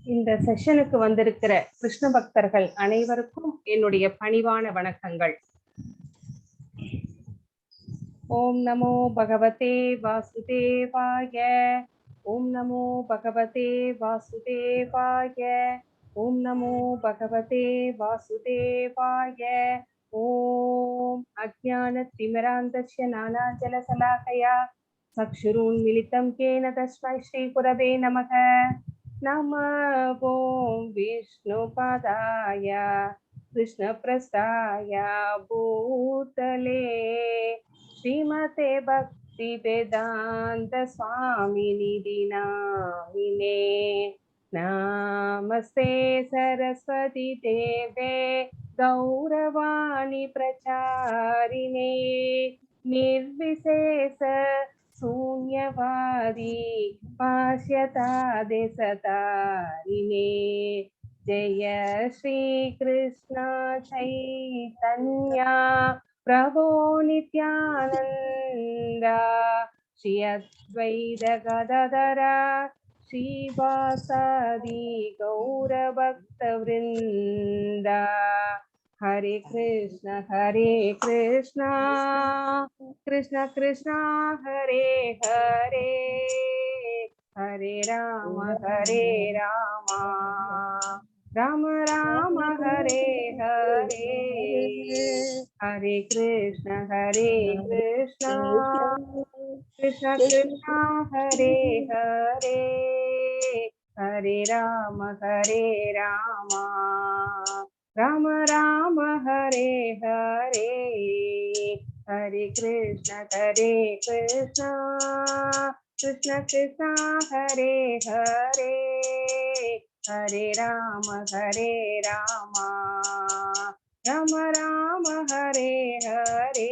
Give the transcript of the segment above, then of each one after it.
இந்த செஷனுக்கு வந்திருக்கிற கிருஷ்ண பக்தர்கள் அனைவருக்கும் என்னுடைய பணிவான வணக்கங்கள். ஓம் நமோ பகவதே வாசுதேவாய. ஓம் நமோ பகவதே வாசுதேவாய. ஓம் நமோ பகவதே வாசுதேவாய. ஓம் அஜ்ஞானதிமிராந்தஸ்ய ஞானாஞ்சலசலாக்கயா சக்ஷுருன்மிலிतं येन तस्मै श्रीगुरवे नमः. नमः ओं विष्णुपदाय कृष्णप्रस्थाय भूतले श्रीमते भक्तिवेदान्त स्वामिनिधि नामिने नमस्ते सरस्वती देवे गौरवाणी प्रचारिणे निर्विशेष शून्यवादी पाश्यतादे सतारिणे जय श्री कृष्ण चैतन्य प्रभो नित्यानंद श्री अद्वैत गदाधर श्रीवासादि गौर भक्त वृंद हरे कृष्ण कृष्ण कृष्ण हरे हरे हरे राम राम राम हरे हरे हरे कृष्ण कृष्ण कृष्ण हरे हरे हरे राम राम राम हरे हरे हरे कृष्ण कृष्ण कृष्ण हरे हरे हरे राम राम राम हरे हरे.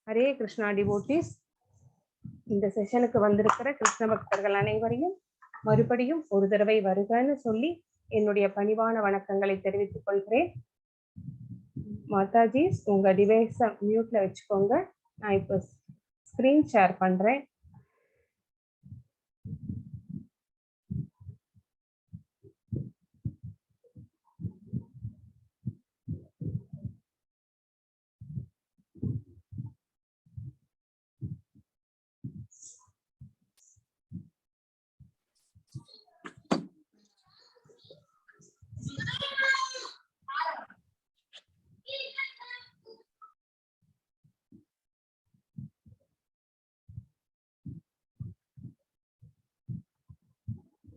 हरे कृष्णा डिवोटीஸ், இந்த செஷனுக்கு வந்திருக்கிற கிருஷ்ண பக்தர்கள் அனைவரையும் மறுபடியும் ஒரு தடவை வருகன்னு சொல்லி என்னுடைய பணிவான வணக்கங்களை தெரிவித்துக் கொள்கிறேன். மாதாஜி, உங்க டிவைஸ மியூட்ல வச்சுக்கோங்க. நான் இப்போ ஸ்கிரீன் ஷேர் பண்றேன்.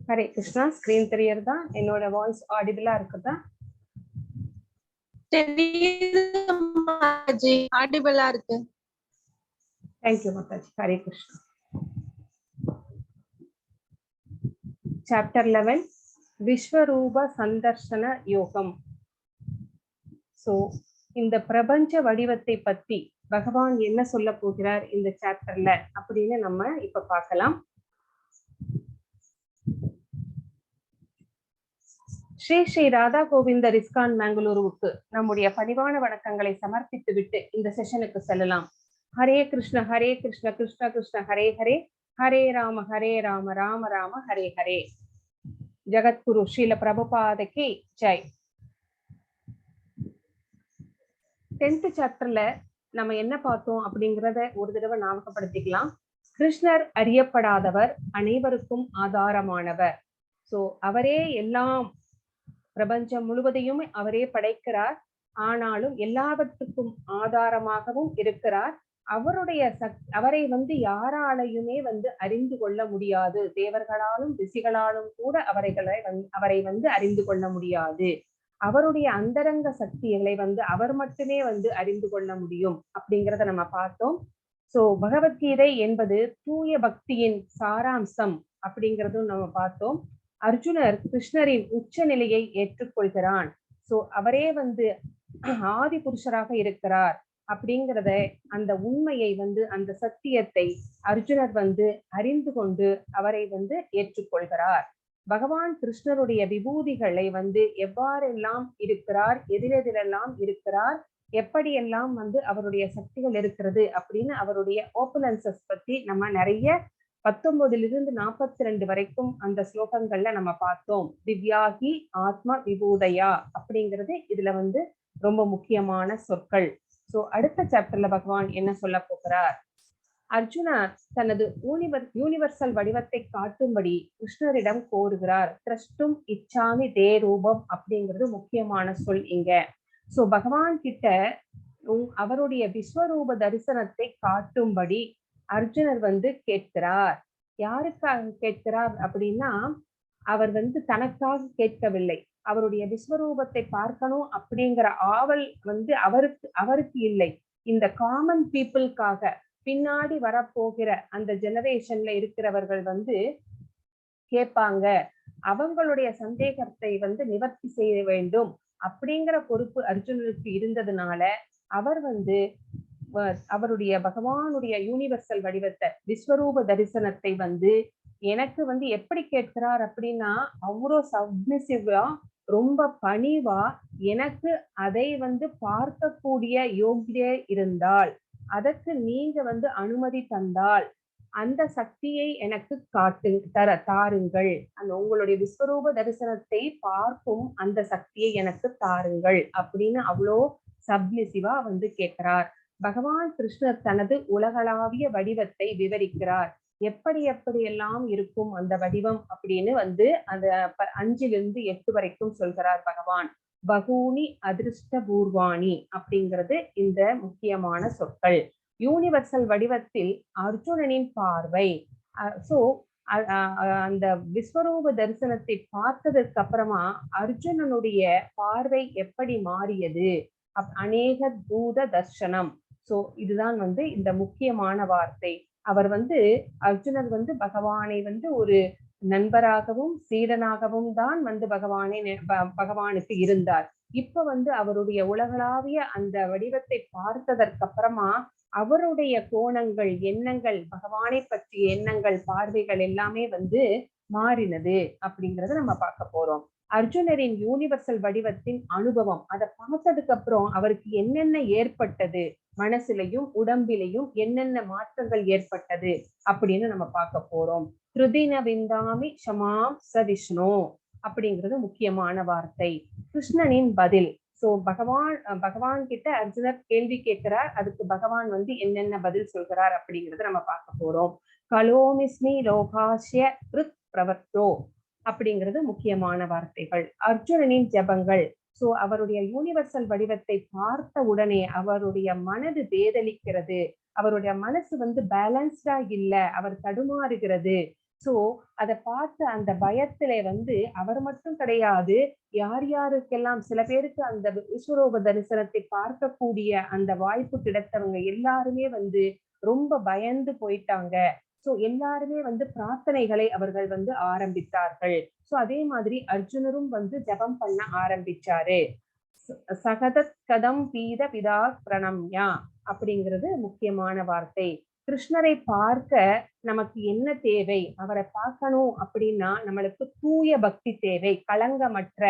ஹரே கிருஷ்ணா, ஸ்கிரீன் தெரியறதா? என்னோட வாய்ஸ் ஆடிபிளா இருக்குதா? தெரியுது ஆடிபிளா இருக்கு. தேங்க்யூ மாதாஜி. ஹரே கிருஷ்ணா. சாப்டர் 11 விஸ்வரூப சந்தர்ஷன யோகம். சோ இந்த பிரபஞ்ச வடிவத்தை பத்தி பகவான் என்ன சொல்ல போகிறார் இந்த சாப்டர்ல அப்படின்னு நம்ம இப்ப பார்க்கலாம். ஸ்ரீ ஸ்ரீ ராதா கோவிந்தர் இஸ்கான் பெங்களூருவுக்கு நம்முடைய பணிவான வணக்கங்களை சமர்ப்பித்து விட்டு இந்த செஷனுக்கு செல்லலாம். ஹரே கிருஷ்ண கிருஷ்ண கிருஷ்ண ஹரே ஹரே ஹரே ராம ராம ராம ஹரே ஹரே. ஜகத்குரு ஸ்ரீல பிரபுபாதகி ஜெய். 10th சாப்டர்ல நம்ம என்ன பார்த்தோம் அப்படிங்கிறத ஒரு தடவை ஞாபகப்படுத்திக்கலாம். கிருஷ்ணர் அறியப்படாதவர், அனைவருக்கும் ஆதாரமானவர். சோ அவரே எல்லாம், பிரபஞ்சம் முழுவதையும் அவரே படைக்கிறார். ஆனாலும் எல்லாவற்றுக்கும் ஆதாரமாகவும் இருக்கிறார். அவரை யாராலையுமே அறிந்து கொள்ள முடியாது. தேவர்களாலும் ரிஷிகளாலும் கூட அவரை அறிந்து கொள்ள முடியாது. அவருடைய அந்தரங்க சக்திகளை அவர் மட்டுமே அறிந்து கொள்ள முடியும் அப்படிங்கிறத நம்ம பார்த்தோம். சோ பகவத்கீதை என்பது தூய பக்தியின் சாராம்சம் அப்படிங்கிறதும் நம்ம பார்த்தோம். அர்ஜுனர் கிருஷ்ணரின் உச்ச நிலையை ஏற்றுக்கொள்கிறான். சோ அவரே ஆதி புருஷராக இருக்கிறார் அப்படிங்கிறத, அந்த உண்மையை அந்த சத்தியத்தை அர்ஜுனர் அறிந்து கொண்டு அவரை ஏற்றுக்கொள்கிறார். பகவான் கிருஷ்ணருடைய விபூதிகளை எவ்வாறெல்லாம் இருக்கிறார், எதிலெதிலெல்லாம் இருக்கிறார், எப்படியெல்லாம் அவருடைய சக்திகள் இருக்கிறது அப்படின்னு அவருடைய ஓபுலன்சஸ் பத்தி நம்ம நிறைய 19 42 வரைக்கும் அந்த ஸ்லோகங்கள்ல நம்ம பார்த்தோம். திவ்யாகி ஆத்ம விபூதயா அப்படிங்கிறது இதுல வந்து ரொம்ப முக்கியமான சொற்கள். சோ அடுத்த சாப்டர்ல பகவான் என்ன சொல்ல போகிறார்? அர்ஜுனா தனது யூனிவர்சல் வடிவத்தை காட்டும்படி கிருஷ்ணரிடம் கோருகிறார். திரஷ்டும் இச்சாமி தே ரூபம் அப்படிங்கிறது முக்கியமான சொல் இங்க. சோ பகவான் கிட்ட அவருடைய விஸ்வரூப தரிசனத்தை காட்டும்படி அர்ஜுனர் வந்து கேட்கிறார். யாருக்காக கேட்கிறார் அப்படின்னா, அவர் வந்து தனக்காக கேட்கவில்லை. அவருடைய விஸ்வரூபத்தை பார்க்கணும் அப்படிங்கிற ஆவல் வந்து அவருக்கு இல்லை. இந்த காமன் பீப்புளுக்காக, பின்னாடி வரப்போகிற அந்த ஜெனரேஷன்ல இருக்கிறவர்கள் வந்து கேட்பாங்க, அவங்களுடைய சந்தேகத்தை வந்து நிவர்த்தி செய்ய வேண்டும் அப்படிங்கிற பொறுப்பு அர்ஜுனனுக்கு இருந்ததுனால அவர் வந்து அவருடைய பகவானுடைய யூனிவர்சல் வடிவத்தை, விஸ்வரூப தரிசனத்தை வந்து எனக்கு வந்து எப்படி கேட்கிறார் அப்படின்னா, அவ்வளோ சப்மிசிவா, ரொம்ப பணிவா, எனக்கு அதை வந்து பார்க்கக்கூடிய யோகிய இருந்தால், அதற்கு நீங்க வந்து அனுமதி தந்தால், அந்த சக்தியை எனக்கு தாருங்கள். அந்த உங்களுடைய விஸ்வரூப தரிசனத்தை பார்க்கும் அந்த சக்தியை எனக்கு தாருங்கள் அப்படின்னு அவ்வளோ சப்மிசிவா வந்து கேட்கிறார். பகவான் கிருஷ்ணர் தனது உலகளாவிய வடிவத்தை விவரிக்கிறார். எப்படியெல்லாம் இருக்கும் அந்த வடிவம் அப்படின்னு வந்து அந்த 5 to 8 வரைக்கும் சொல்கிறார் பகவான். பகூனி அதிருஷ்ட பூர்வாணி அப்படிங்கிறது இந்த முக்கியமான சொற்கள். யூனிவர்சல் வடிவத்தில் அர்ஜுனனின் பார்வை. சோ அந்த விஸ்வரூப தரிசனத்தை பார்த்ததற்கு அப்புறமா அர்ஜுனனுடைய பார்வை எப்படி மாறியது? அநேக பூத தர்சனம். சோ இதுதான் வந்து இந்த முக்கியமான வார்த்தை. அவர் வந்து அர்ஜுனர் வந்து பகவானை வந்து ஒரு நண்பராகவும் சீடனாகவும் தான் வந்து பகவானுக்கு இருந்தார். இப்ப வந்து அவருடைய உலகளாவிய அந்த வடிவத்தை பார்த்ததற்கு அப்புறமா அவருடைய கோணங்கள், எண்ணங்கள், பகவானை பற்றிய எண்ணங்கள், பார்வைகள் எல்லாமே வந்து மாறினது அப்படிங்கறத நம்ம பார்க்க போறோம். அர்ஜுனரின் யூனிவர்சல் வடிவத்தின் அனுபவம், அதை பார்த்ததுக்கு அப்புறம் அவருக்கு என்னென்ன ஏற்பட்டது, மனசுலையும் உடம்பிலையும் என்னென்ன மாற்றங்கள் ஏற்பட்டது அப்படின்னு நம்ம பார்க்க போறோம். திருதின விந்தாமி ஷமாம் ச விஷ்ணு அப்படிங்கிறது முக்கியமான வார்த்தை. கிருஷ்ணனின் பதில். சோ பகவான் கிட்ட அர்ஜுனர் கேள்வி கேட்கிறார். அதுக்கு பகவான் வந்து என்னென்ன பதில் சொல்கிறார் அப்படிங்கறத நம்ம பார்க்க போறோம். கலோமிஸ்மி லோகாஷ்ய கிருத் பிரவர்த்தோ அப்படிங்கிறது முக்கியமான வார்த்தைகள். அர்ஜுனனின் ஜபங்கள். சோ அவருடைய யூனிவர்சல் வடிவத்தை பார்த்த உடனே அவருடைய மனது வேதளிக்கிறது. அவருடைய மனசு வந்து பேலன்ஸ்டா இல்ல, அவர் தடுமாறுகிறது. சோ அதை பார்த்து அந்த பயத்திலே வந்து அவர் மட்டும் கிடையாது, யார் யாருக்கெல்லாம், சில பேருக்கு அந்த விஸ்வரூப தரிசனத்தை பார்க்கக்கூடிய அந்த வாய்ப்பு கிடைத்தவங்க எல்லாருமே வந்து ரொம்ப பயந்து போயிட்டாங்க. சோ எல்லாருமே வந்து பிரார்த்தனைகளை அவர்கள் வந்து ஆரம்பித்தார்கள். சோ அதே மாதிரி அர்ஜுனரும் வந்து ஜபம் பண்ண ஆரம்பிச்சாரு. சகதத் கதம் பீத பிதா பிரணம்யா அப்படிங்கிறது முக்கியமான வார்த்தை. கிருஷ்ணரை பார்க்க நமக்கு என்ன தேவை? அவரை பார்க்கணும் அப்படின்னா நம்மளுக்கு தூய பக்தி தேவை, களங்கமற்ற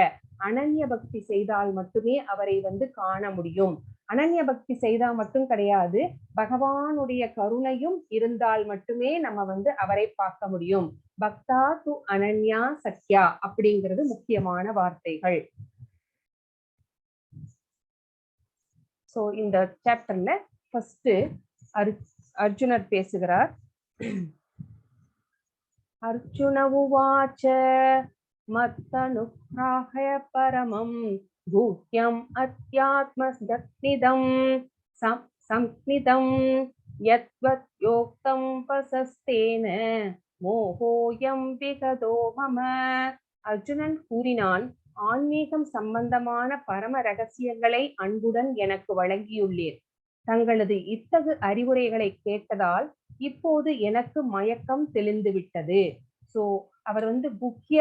அனன்ய பக்தி செய்தால் மட்டுமே அவரை வந்து காண முடியும். அனன்ய பக்தி செய்தா மட்டும் கிடையாது, பகவானுடைய கருணையும் இருந்தால் மட்டுமே நம்ம வந்து அவரை பார்க்க முடியும். பக்தா து அனன்யா சக்யா அப்படிங்கிறது முக்கியமான வார்த்தைகள். சோ இந்த சாப்டர்ல ஃபர்ஸ்ட் அர்ஜுனர் பேசுகிறார். அர்ஜுன உவாச்ச மத்தனுக்ராஹய பரமம் குஹ்யம் அத்யாத்மஸ்தக்னிதம் சம்நிதம் யத்வத் யோக்தம் பசஸ்தேன மோஹோயம் விகதோ மம. அர்ஜுனன் கூறினான், ஆன்மீகம் சம்பந்தமான பரம ரகசியங்களை அன்புடன் எனக்கு வழங்கியுள்ளீர். தங்களது இத்தகு அறிவுரைகளை கேட்டதால் இப்போது எனக்கு மயக்கம் தெளிந்து விட்டது. சோ அவர் வந்து முக்கிய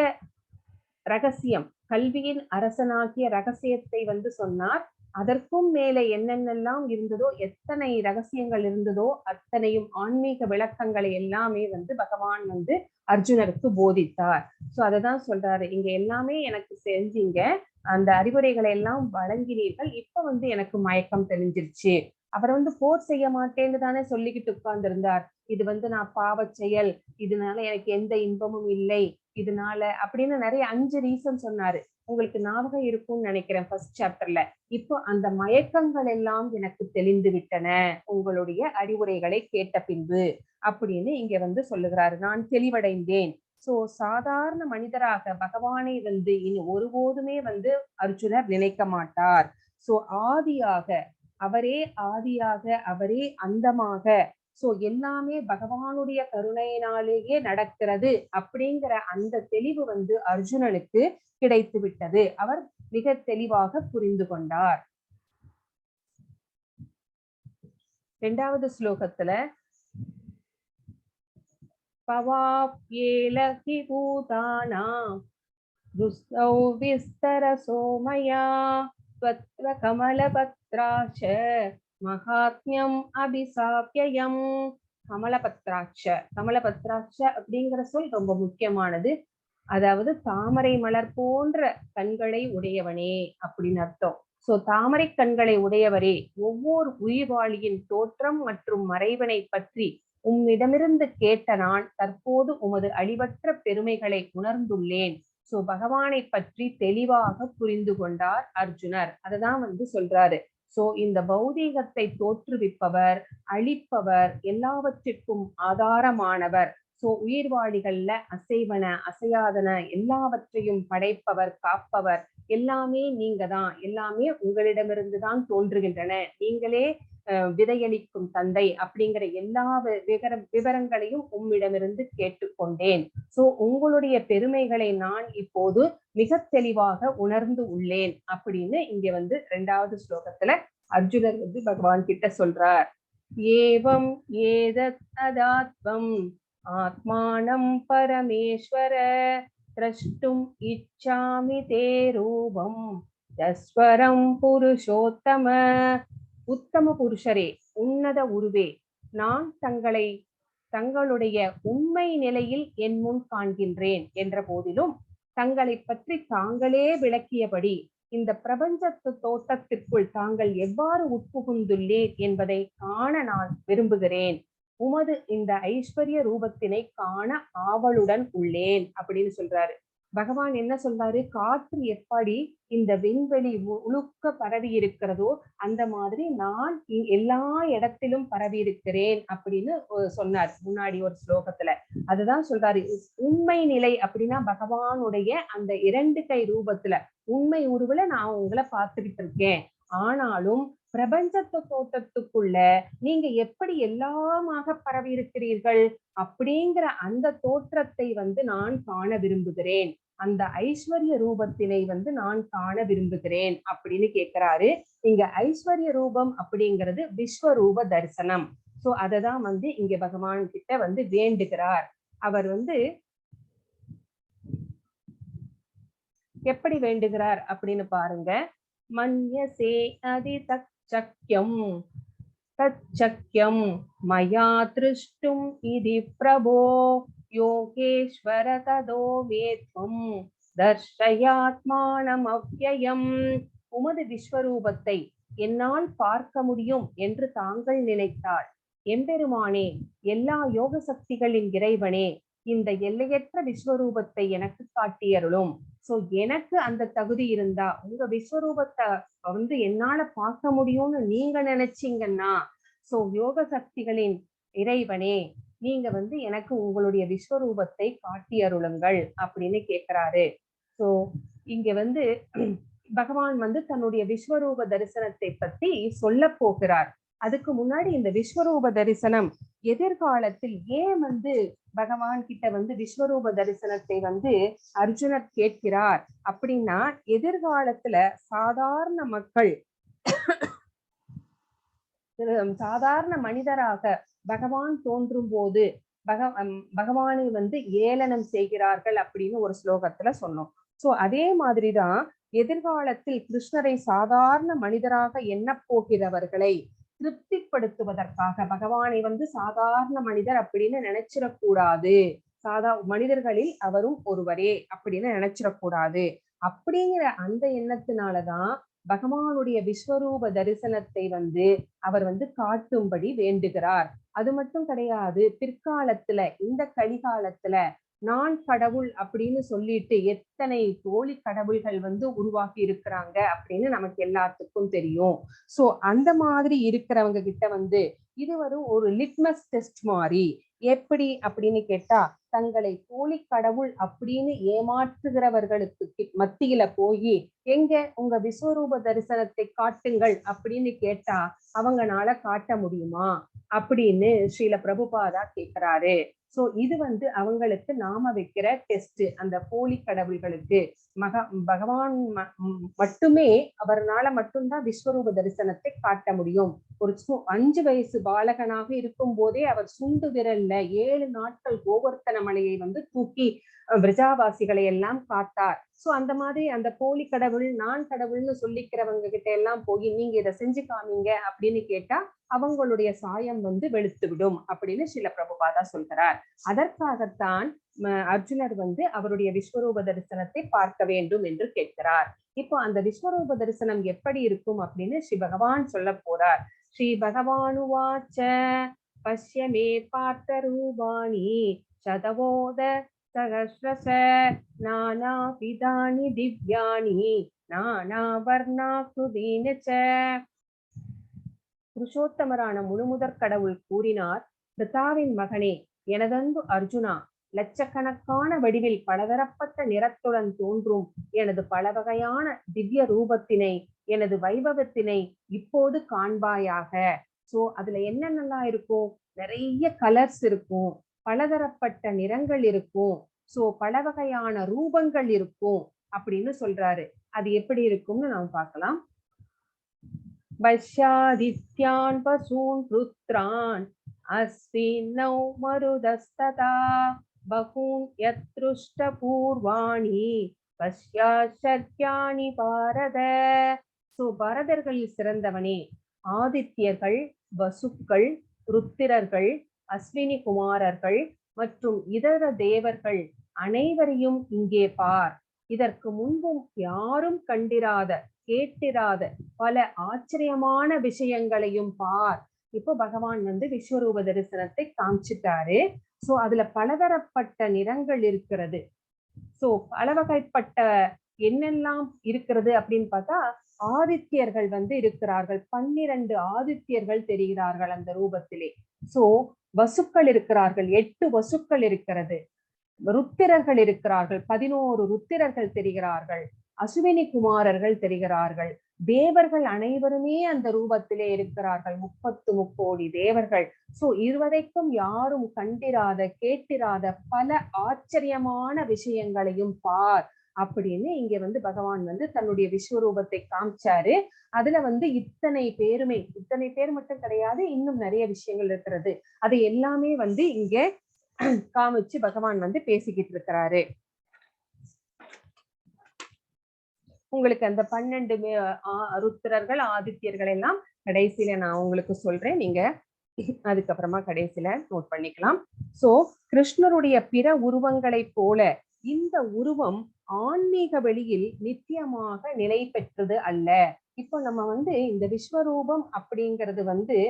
ரகசியம், கல்வியின் அரசனாகிய ரகசியத்தை வந்து சொன்னார். அதற்கும் மேலே என்னென்னலாம் இருந்ததோ, எத்தனை ரகசியங்கள் இருந்ததோ அத்தனையும் ஆன்மீக விளக்கங்களை எல்லாமே வந்து பகவான் வந்து அர்ஜுனருக்கு போதித்தார். சோ அததான் சொல்றாரு, இங்க எல்லாமே எனக்கு செஞ்சீங்க, அந்த அறிவுரைகளை எல்லாம் வழங்கினீர்கள், இப்ப வந்து எனக்கு மயக்கம் தெளிஞ்சிருச்சு. அவர் போர் செய்ய மாட்டேன்னு தானே சொல்லிக்கிட்டு உட்கார்ந்து இருந்தார். இது நான் பாவ செயல், இதனால எனக்கு எந்த இன்பமும் இல்லை, இதனால அப்படின்னு நிறைய 5 ரீசன் சொன்னாரு. உங்களுக்கு ஞாபகம் இருக்கும்னு நினைக்கிறேன் ஃபர்ஸ்ட் சாப்டர்ல. இப்போ அந்த மயக்கங்கள் எல்லாம் எனக்கு தெளிந்து விட்டன உங்களுடைய அறிவுரைகளை கேட்ட பின்பு அப்படின்னு இங்க சொல்லுகிறாரு. நான் தெளிவடைந்தேன். சோ சாதாரண மனிதராக பகவானை இனி ஒருபோதுமே அர்ஜுனர் நினைக்க மாட்டார். சோ ஆதியாக அவரே அந்தமாக, சோ எல்லாமே பகவானுடைய கருணையினாலேயே நடக்கிறது அப்படிங்கிற அந்த தெளிவு அர்ஜுனனுக்கு கிடைத்து விட்டது. அவர் மிக தெளிவாக புரிந்து கொண்டார். 2வது ஸ்லோகத்துல பவாப்யேலகி பூதானாம் துஸ்தௌ விஸ்தர சோமயா த்வத்வ கமலபத்ராட்ச மகாத்மியம் அபிசாப்யயம். கமலபத்ராட்ச அப்படிங்கிற சொல் ரொம்ப முக்கியமானது. அதாவது தாமரை மலர் போன்ற கண்களை உடையவனே அப்படின்னு அர்த்தம். சோ தாமரை கண்களை உடையவரே, ஒவ்வொரு உயிர்வாளியின் தோற்றம் மற்றும் மறைவனை பற்றி உம்மிடமிருந்து கேட்ட நான் தற்போது உமது அழிவற்ற பெருமைகளை உணர்ந்துள்ளேன். சோ பகவானை பற்றி தெளிவாக புரிந்து கொண்டார் அர்ஜுனர். அததான் சொல்றாரு. சோ இந்த பௌதீகத்தை தோற்றுவிப்பவர், அழிப்பவர், எல்லாவற்றிற்கும் ஆதாரமானவர். சோ உயிர்வாழிகள்ல அசைவன அசையாதன எல்லாவற்றையும் படைப்பவர், காப்பவர் எல்லாமே நீங்க தான். எல்லாமே உங்களிடமிருந்து தான் தோன்றுகின்றன. நீங்களே விதையளிக்கும் தந்தை அப்படிங்கிற எல்லா விவரங்களையும் உம்மிடமிருந்து கேட்டுக்கொண்டேன். சோ உங்களுடைய பெருமைகளை நான் இப்போது மிக தெளிவாக உணர்ந்து உள்ளேன் அப்படின்னு இங்க 2வது ஸ்லோகத்துல அர்ஜுனர் பகவான் கிட்ட சொல்றார். ஏவம் ஏதத் அதாத்வம் ஆத்மானம் பரமேஸ்வர திரஷ்டும் இச்சாமி தே ரூபம் தஸ்வரம் புருஷோத்தம. உத்தம புருஷரே, உன்னத உருவே, நான் தங்களுடைய உண்மை நிலையில் என் முன் காண்கின்றேன் என்ற போதிலும் தங்களை பற்றி தாங்களே விளக்கியபடி இந்த பிரபஞ்சத்து தோட்டத்திற்குள் தாங்கள் எவ்வாறு உட்புகுந்துள்ளீர் என்பதை காண நான் விரும்புகிறேன். உமது இந்த ஐஸ்வர்ய ரூபத்தினை காண ஆவலுடன் உள்ளேன் அப்படின்னு சொல்றாரு. பகவான் என்ன சொல்றாரு? காற்று எப்படி இந்த விண்வெளி முழுக்க பரவி இருக்கிறதோ அந்த மாதிரி நான் எல்லா இடத்திலும் பரவி இருக்கிறேன் அப்படின்னு சொன்னார் முன்னாடி ஒரு ஸ்லோகத்துல. அதுதான் சொல்றாரு. உண்மை நிலை அப்படின்னா பகவானுடைய அந்த 2 கை ரூபத்துல உண்மை உருவுல நான் உங்களை பார்த்துக்கிட்டு இருக்கேன். ஆனாலும் பிரபஞ்சத்து தோட்டத்துக்குள்ள நீங்க எப்படி எல்லாமாக பரவி இருக்கிறீர்கள் அப்படிங்கிற அந்த தோற்றத்தை நான் காண விரும்புகிறேன். அந்த ஐஸ்வர்ய ரூபத்தினை நான் காண விரும்புகிறேன் அப்படின்னு கேட்கிறாரு. இங்க ஐஸ்வர்ய ரூபம் அப்படிங்கிறது விஸ்வரூப தரிசனம். சோ அததான் இங்க பகவான் கிட்ட வேண்டுகிறார். அவர் எப்படி வேண்டுகிறார் அப்படின்னு பாருங்க. மன்யசே அதி தச்சக்யம் தச்சக்யம் மயா திருஷ்டும் இதி பிரபோ யோகேஸ்வர ததோ மேத்வம் தர்ஷயாத்மானம் அவ்யயம். உமது விஸ்வரூபத்தை என்னால் பார்க்க முடியும் என்று தாங்கள் நினைத்தால், எம்பெருமானே, எல்லா யோக சக்திகளின் இறைவனே, இந்த எல்லையற்ற விஸ்வரூபத்தை எனக்கு காட்டியருளும். சோ எனக்கு அந்த தகுதி இருந்தா உங்க விஸ்வரூபத்தை என்னால பார்க்க முடியும்னு நீங்க நினைச்சீங்கன்னா, சோ யோக சக்திகளின் இறைவனே, நீங்க எனக்கு உங்களுடைய விஸ்வரூபத்தை காட்டி அருளுங்கள் அப்படின்னு கேட்கிறாரு. சோ இங்க பகவான் தன்னுடைய விஸ்வரூப தரிசனத்தை பத்தி சொல்ல போகிறார். அதுக்கு முன்னாடி இந்த விஸ்வரூப தரிசனம் எதிர்காலத்தில் ஏன் பகவான் கிட்ட விஸ்வரூப தரிசனத்தை அர்ஜுனர் கேட்கிறார் அப்படின்னா, எதிர்காலத்துல சாதாரண மக்கள் சாதாரண மனிதராக பகவான் தோன்றும் போது பகவானை ஏளனம் செய்கிறார்கள் அப்படின்னு ஒரு ஸ்லோகத்துல சொன்னோம். சோ அதே மாதிரிதான் எதிர்காலத்தில் கிருஷ்ணரை சாதாரண மனிதராக எண்ண போகிறவர்களை திருப்திப்படுத்துவதற்காக பகவானை சாதாரண மனிதர் அப்படின்னு நினைச்சிடக்கூடாது. மனிதர்களில் அவரும் ஒருவரே அப்படின்னு நினைச்சிடக்கூடாது. அப்படிங்கிற அந்த எண்ணத்தினாலதான் பகவானுடைய விஸ்வரூப தரிசனத்தை அவர் காட்டும்படி வேண்டுகிறார். அது மட்டும் கிடையாது, பிற்காலத்துல இந்த கலிகாலத்துல நான் கடவுள் அப்படின்னு சொல்லிட்டு எத்தனை போலி கடவுள்கள் உருவாக்கி இருக்கிறாங்க அப்படின்னு நமக்கு எல்லாத்துக்கும் தெரியும். சோ அந்த மாதிரி இருக்கிறவங்க கிட்ட இது ஒரு லிட்மஸ் டெஸ்ட் மாதிரி. எப்படி அப்படின்னு கேட்டா, தங்களை போலி கடவுள் அப்படின்னு ஏமாற்றுகிறவர்களுக்கு மத்தியில போய் எங்க உங்க விஸ்வரூப தரிசனத்தை காட்டுங்கள் அப்படின்னு கேட்டா அவங்கனால காட்ட முடியுமா அப்படின்னு ஸ்ரீல பிரபுபாதா கேட்கிறாரு. சோ இது அவங்களுக்கு நாம வைக்கிற டெஸ்ட். அந்த போலி கடவுள்களுக்கு பகவான் மட்டுமே, அவர்னால மட்டும்தான் விஸ்வரூப தரிசனத்தை காட்ட முடியும். ஒரு 5 வயசு பாலகனாக இருக்கும் போதே அவர் சுண்டு விரல்ல 7 நாட்கள் கோவர்த்தன மலையை தூக்கி பிரஜாவாசிகளை எல்லாம் காத்தார். சோ அந்த மாதிரி அந்த போலி கடவுள் நான் கடவுள்னு சொல்லிக்கிறவங்க கிட்ட எல்லாம் போய் நீங்க இதை செஞ்சு காமிங்க அப்படின்னு கேட்டா அவங்களுடைய சாயம் வெளுத்து விடும் அப்படின்னு ஸ்ரீல பிரபுபாதா சொல்கிறார். அதற்காகத்தான் அர்ஜுனர் அவருடைய விஸ்வரூப தரிசனத்தை பார்க்க வேண்டும் என்று கேட்கிறார். இப்போ அந்த விஸ்வரூப தரிசனம் எப்படி இருக்கும் அப்படின்னு ஸ்ரீ பகவான் சொல்ல போறார். ஸ்ரீ பகவானுவாச்ச பஷ்யமே பார்த்த ரூபாணி சதவோத சகஸ்ரச நானா விதானி திவ்யானி நானா வர்ணாக்ருதீன ச. புருஷோத்தமரான முழுமுதற் கடவுள் கூறினார், பிதாவின் மகனே, எனதன்பு அர்ஜுனா, லட்சக்கணக்கான வடிவில் பலதரப்பட்ட நிறத்துடன் தோன்றும் எனது பல வகையான திவ்ய ரூபத்தினை, எனது வைபவத்தினை இப்போது காண்பாயாக. சோ அதுல என்னென்னலாம் இருக்கும்? நிறைய கலர்ஸ் இருக்கும், பலதரப்பட்ட நிறங்கள் இருக்கும், சோ பல வகையான ரூபங்கள் இருக்கும் அப்படின்னு சொல்றாரு. அது எப்படி இருக்கும்னு நாம் பார்க்கலாம். பஷ்யாதித்யான் பசூன் ருத்ரான் அஸ்வினௌ மருதஸ்ததா பகூன் யத்ருஷ்ட பூர்வாணி பஷ்யாஷர்யாணி பாரத. சோ பாரதர்களில் சிறந்தவனே, ஆதித்யர்கள், வசுக்கள், ருத்திரர்கள், அஸ்வினி குமாரர்கள் மற்றும் இதர தேவர்கள் அனைவரையும் இங்கே பார். இதற்கு முன்பும் யாரும் கண்டிராத கேட்டிராத பல ஆச்சரியமான விஷயங்களையும் பார். இப்போ பகவான் விஸ்வரூப தரிசனத்தை காமிச்சிட்டாரு. சோ அதுல பலதரப்பட்ட நிறங்கள் இருக்கிறது. சோ பல வகைப்பட்ட என்னெல்லாம் இருக்கிறது அப்படின்னு பார்த்தா, ஆதித்யர்கள் இருக்கிறார்கள். 12 ஆதித்யர்கள் தெரிகிறார்கள் அந்த ரூபத்திலே. சோ வசுக்கள் இருக்கிறார்கள், 8 வசுக்கள் இருக்கிறது. ருத்திரர்கள் இருக்கிறார்கள், 11 ருத்திரர்கள் தெரிகிறார்கள். அசுவினி குமாரர்கள் தெரிகிறார்கள். தேவர்கள் அனைவருமே அந்த ரூபத்திலே இருக்கிறார்கள், 30 முக்கோடி தேவர்கள். சோ இதுவரைக்கும் யாரும் கண்டிராத கேட்டிராத பல ஆச்சரியமான விஷயங்களையும் பார் அப்படின்னு இங்க பகவான் தன்னுடைய விஸ்வரூபத்தை காமிச்சாரு. அதுல இத்தனை பேருமே, இத்தனை பேர் மட்டும் கிடையாது, இன்னும் நிறைய விஷயங்கள் இருக்கிறது. அதை எல்லாமே இங்க காமிச்சு பகவான் பேசிக்கிட்டு இருக்கிறாரு. உங்களுக்கு அந்த 12 ருத்திரர்கள் ஆதித்யர்கள் எல்லாம் கடைசியில நான் உங்களுக்கு சொல்றேன், நீங்க அதுக்கப்புறமா கடைசியில நோட் பண்ணிக்கலாம். சோ கிருஷ்ணருடைய பிற உருவங்களை போல இந்த உருவம் ஆன்மீக வெளியில் நித்தியமாக நிலை பெற்றது அல்ல. இப்போ நம்ம இந்த விஸ்வரூபம் அப்படிங்கிறது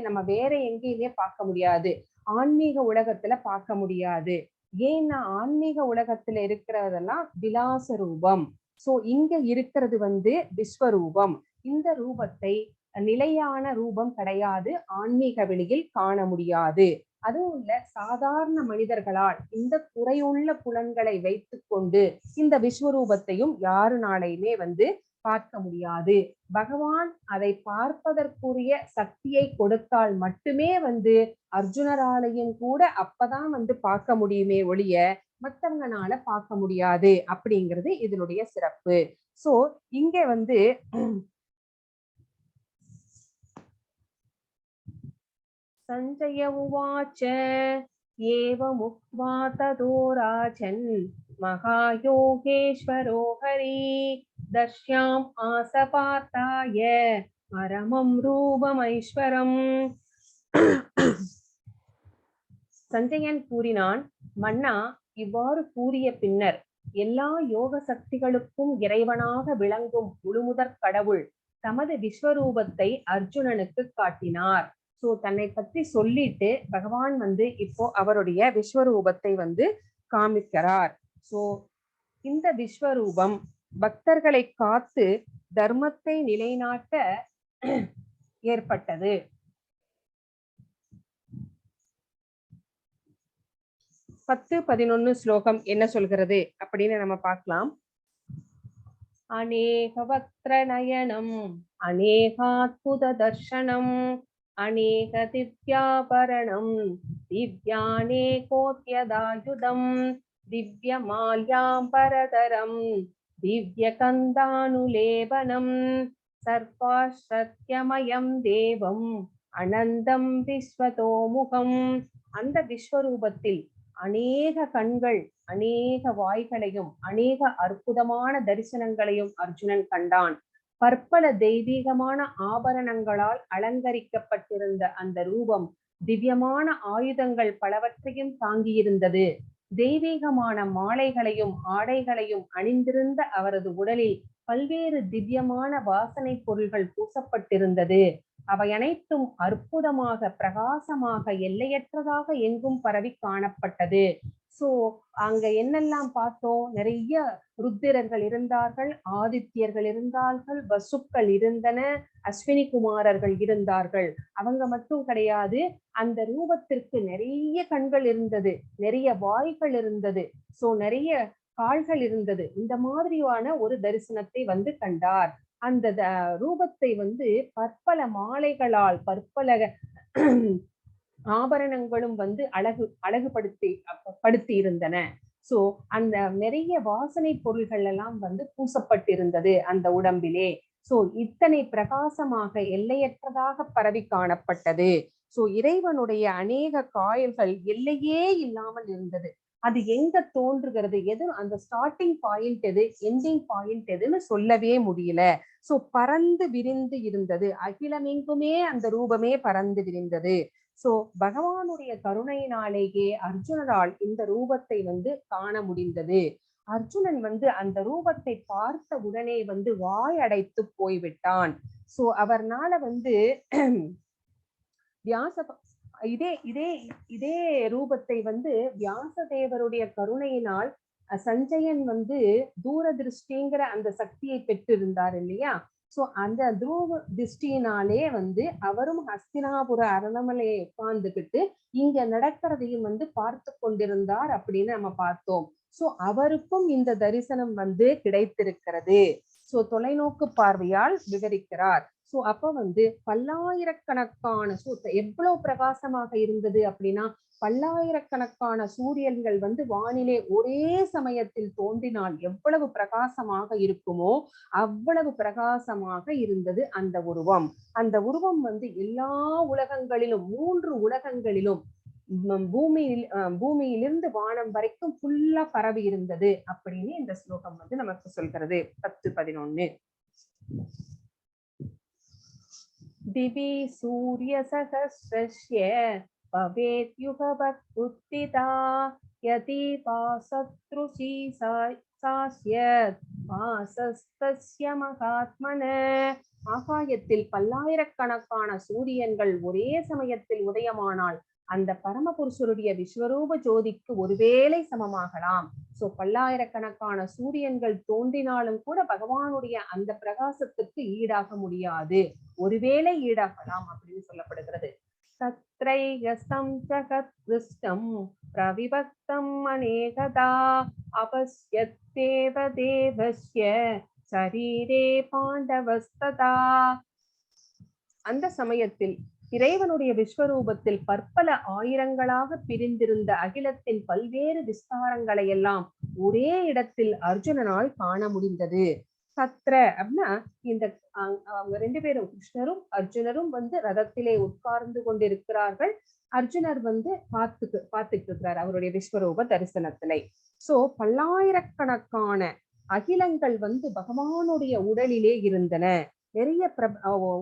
நம்ம வேற எங்கேயுமே பார்க்க முடியாது, ஆன்மீக உலகத்துல பார்க்க முடியாது. ஏன்னா ஆன்மீக உலகத்துல இருக்கிறதெல்லாம் விலாச ரூபம். சோ இங்க இருக்கிறது விஸ்வரூபம். இந்த ரூபத்தை நிலையான ரூபம் கிடையாது, ஆன்மீக வெளியில் காண முடியாது. அதுவும் இல்ல, சாதாரண மனிதர்களால் இந்த குறையுள்ள புலன்களை வைத்துக் கொண்டு இந்த விஸ்வரூபத்தையும் யாருனாலையுமே பார்க்க முடியாது. பகவான் அதை பார்ப்பதற்குரிய சக்தியை கொடுத்தால் மட்டுமே அர்ஜுனராலையும் கூட அப்பதான் பார்க்க முடியுமே ஒழிய மற்றவங்கனால பார்க்க முடியாது அப்படிங்கிறது இதனுடைய சிறப்பு. சோ இங்க சஞ்சய உவாச்ச ஏவமுக்த்வா ததோ ராஜன் மகாயோகேஸ்வரோ ஹரி தர்ஷ்யாம் ஆசபார்த்தாய பரமம் ரூபமைஸ்வரம். சஞ்சயன் கூறினான், மன்னா, இவ்வாறு கூறிய பின்னர் எல்லா யோக சக்திகளுக்கும் இறைவனாக விளங்கும் முழுமுதற் கடவுள் தமது விஸ்வரூபத்தை அர்ஜுனனுக்கு காட்டினார். சோ தன்னை பற்றி சொல்லிட்டு பகவான் வந்து இப்போ அவருடைய விஸ்வரூபத்தை வந்து காமிக்கிறார். சோ இந்த விஸ்வரூபம் பக்தர்களை காத்து தர்மத்தை நிலைநாட்ட ஏற்பட்டது. 10-11 ஸ்லோகம் என்ன சொல்கிறது அப்படின்னு நம்ம பார்க்கலாம். அநேக வக்ர நயனம் அநேகாத்புத தர்ஷனம் அநேக திவ்யாபரணம் திவ்யானேகோத்யதாயுதம் திவ்யமால்யாம்பரதரம் திவ்யகந்தானுலேபனம் சர்வாஸ்ரத்யமயம் தேவம் அனந்தம் விஸ்வதோமுகம். அந்த விஸ்வரூபத்தில் அநேக கண்கள், அநேக வாய்களையும் அநேக அற்புதமான தரிசனங்களையும் அர்ஜுனன் கண்டான். பற்பல தெய்வீகமான ஆபரணங்களால் அலங்கரிக்கப்பட்டிருந்த அந்த ரூபம் திவ்யமான ஆயுதங்கள் பலவற்றையும் தாங்கியிருந்தது. தெய்வீகமான மாலைகளையும் ஆடைகளையும் அணிந்திருந்த அவரது உடலில் பல்வேறு திவ்யமான வாசனை பொருள்கள் பூசப்பட்டிருந்தது. அவை அனைத்தும் அற்புதமாக பிரகாசமாக எல்லையற்றதாக எங்கும் பரவி காணப்பட்டது. சோ அங்க என்னெல்லாம் பார்த்தோம்? நிறைய ருத்திரர்கள் இருந்தார்கள், ஆதித்யர்கள் இருந்தார்கள், வசுக்கள் இருந்தன, அஸ்வினி குமாரர்கள் இருந்தார்கள். அவங்க மட்டும் கிடையாது, அந்த ரூபத்திற்கு நிறைய கண்கள் இருந்தது, நிறைய வாய்கள் இருந்தது, சோ நிறைய கால்கள் இருந்தது. இந்த மாதிரியான ஒரு தரிசனத்தை வந்து கண்டார். அந்த ரூபத்தை வந்து பற்பல மாலைகளால் பற்பல ஆபரணங்களும் வந்து அழகுபடுத்தி இருந்தன. சோ அந்த நிறைய வாசனை பொருள்கள் எல்லாம் வந்து பூசப்பட்டிருந்தது அந்த உடம்பிலே. சோ இத்தனை பிரகாசமாக எல்லையற்றதாக பரவி காணப்பட்டது. சோ இறைவனுடைய அநேக காயல்கள் எல்லையே இல்லாமல் இருந்தது. அது எங்க தோன்றுகிறது, எது அந்த ஸ்டார்டிங் பாயிண்ட் எது, எண்டிங் பாயிண்ட் எதுன்னு சொல்லவே முடியல. சோ பறந்து விரிந்து இருந்தது, அகிலமெங்குமே அந்த ரூபமே பறந்து விரிந்தது. சோ பகவானுடைய கருணையினாலேயே அர்ஜுனரால் இந்த ரூபத்தை வந்து காண முடிந்தது. அர்ஜுனன் வந்து அந்த ரூபத்தை பார்த்த உடனே வந்து வாய் அடைத்து போய்விட்டான். சோ அவர்னால வந்து இதே ரூபத்தை வந்து வியாசதேவருடைய கருணையினால் சஞ்சயன் வந்து தூரதிருஷ்டிங்கிற அந்த சக்தியை பெற்றிருந்தார் இல்லையா? சோ அந்த துருவ திருஷ்டியினாலே வந்து அவரும் ஹஸ்தினாபுர அரண்மனையை உட்கார்ந்துகிட்டு இங்க நடக்கிறதையும் வந்து பார்த்து கொண்டிருந்தார் அப்படின்னு நம்ம பார்த்தோம். சோ அவருக்கும் இந்த தரிசனம் வந்து கிடைத்திருக்கிறது. சோ தொலைநோக்கு பார்வையால் விவரிக்கிறார். சோ அப்ப வந்து பல்லாயிரக்கணக்கான எவ்வளவு பிரகாசமாக இருந்தது அப்படின்னா, பல்லாயிரக்கணக்கான சூரியன்கள் வந்து வானிலே ஒரே சமயத்தில் தோன்றினால் எவ்வளவு பிரகாசமாக இருக்குமோ அவ்வளவு பிரகாசமாக இருந்தது அந்த உருவம். அந்த உருவம் வந்து எல்லா உலகங்களிலும் 3 உலகங்களிலும் பூமியிலிருந்து வானம் வரைக்கும் ஃபுல்லா பரவி இருந்தது அப்படின்னு இந்த ஸ்லோகம் வந்து நமக்கு சொல்கிறது. 10-11. திவி சூரிய சகஸ்ரஸ்ய பவேத் யுகவத் உத்திதா யதி பாசத்ருசி சாஸ்யத் பாசஸ்தஸ்ய மகாத்மன. ஆகாயத்தில் பல்லாயிரக்கணக்கான சூரியன்கள் ஒரே சமயத்தில் உதயமானால் அந்த பரமபுருஷருடைய விஸ்வரூப ஜோதிக்கு ஒருவேளை சமமாகலாம். சோ பல்லாயிரக்கணக்கான சூரியன்கள் தோன்றினாலும் கூட பகவானுடைய அந்த பிரகாசத்துக்கு ஈடாக முடியாது, ஒருவேளை ஈடாகலாம் அப்படின்னு சொல்லப்படுகிறது. தத்ரையஸ்தம் ஜகத்ருஷ்டம் பிரவிபக்தம் அநேகதா அபஸ்யத்தேவ தேவஸ்ய சரீரே பாண்டவஸ்ததா. அந்த சமயத்தில் இறைவனுடைய விஸ்வரூபத்தில் பற்பல ஆயிரங்களாக பிரிந்திருந்த அகிலத்தின் பல்வேறு விஸ்தாரங்களை எல்லாம் ஒரே இடத்தில் அர்ஜுனனால் காண முடிந்தது. தத்ர அப்படின்னா இந்த அவங்க 2 பேரும் கிருஷ்ணரும் அர்ஜுனரும் வந்து ரதத்திலே உட்கார்ந்து கொண்டிருக்கிறார்கள். அர்ஜுனர் வந்து பார்த்துட்டு இருக்கிறார் அவருடைய விஸ்வரூப தரிசனத்திலே. சோ பல்லாயிரக்கணக்கான அகிலங்கள் வந்து பகவானுடைய உடலிலே இருந்தன. நிறைய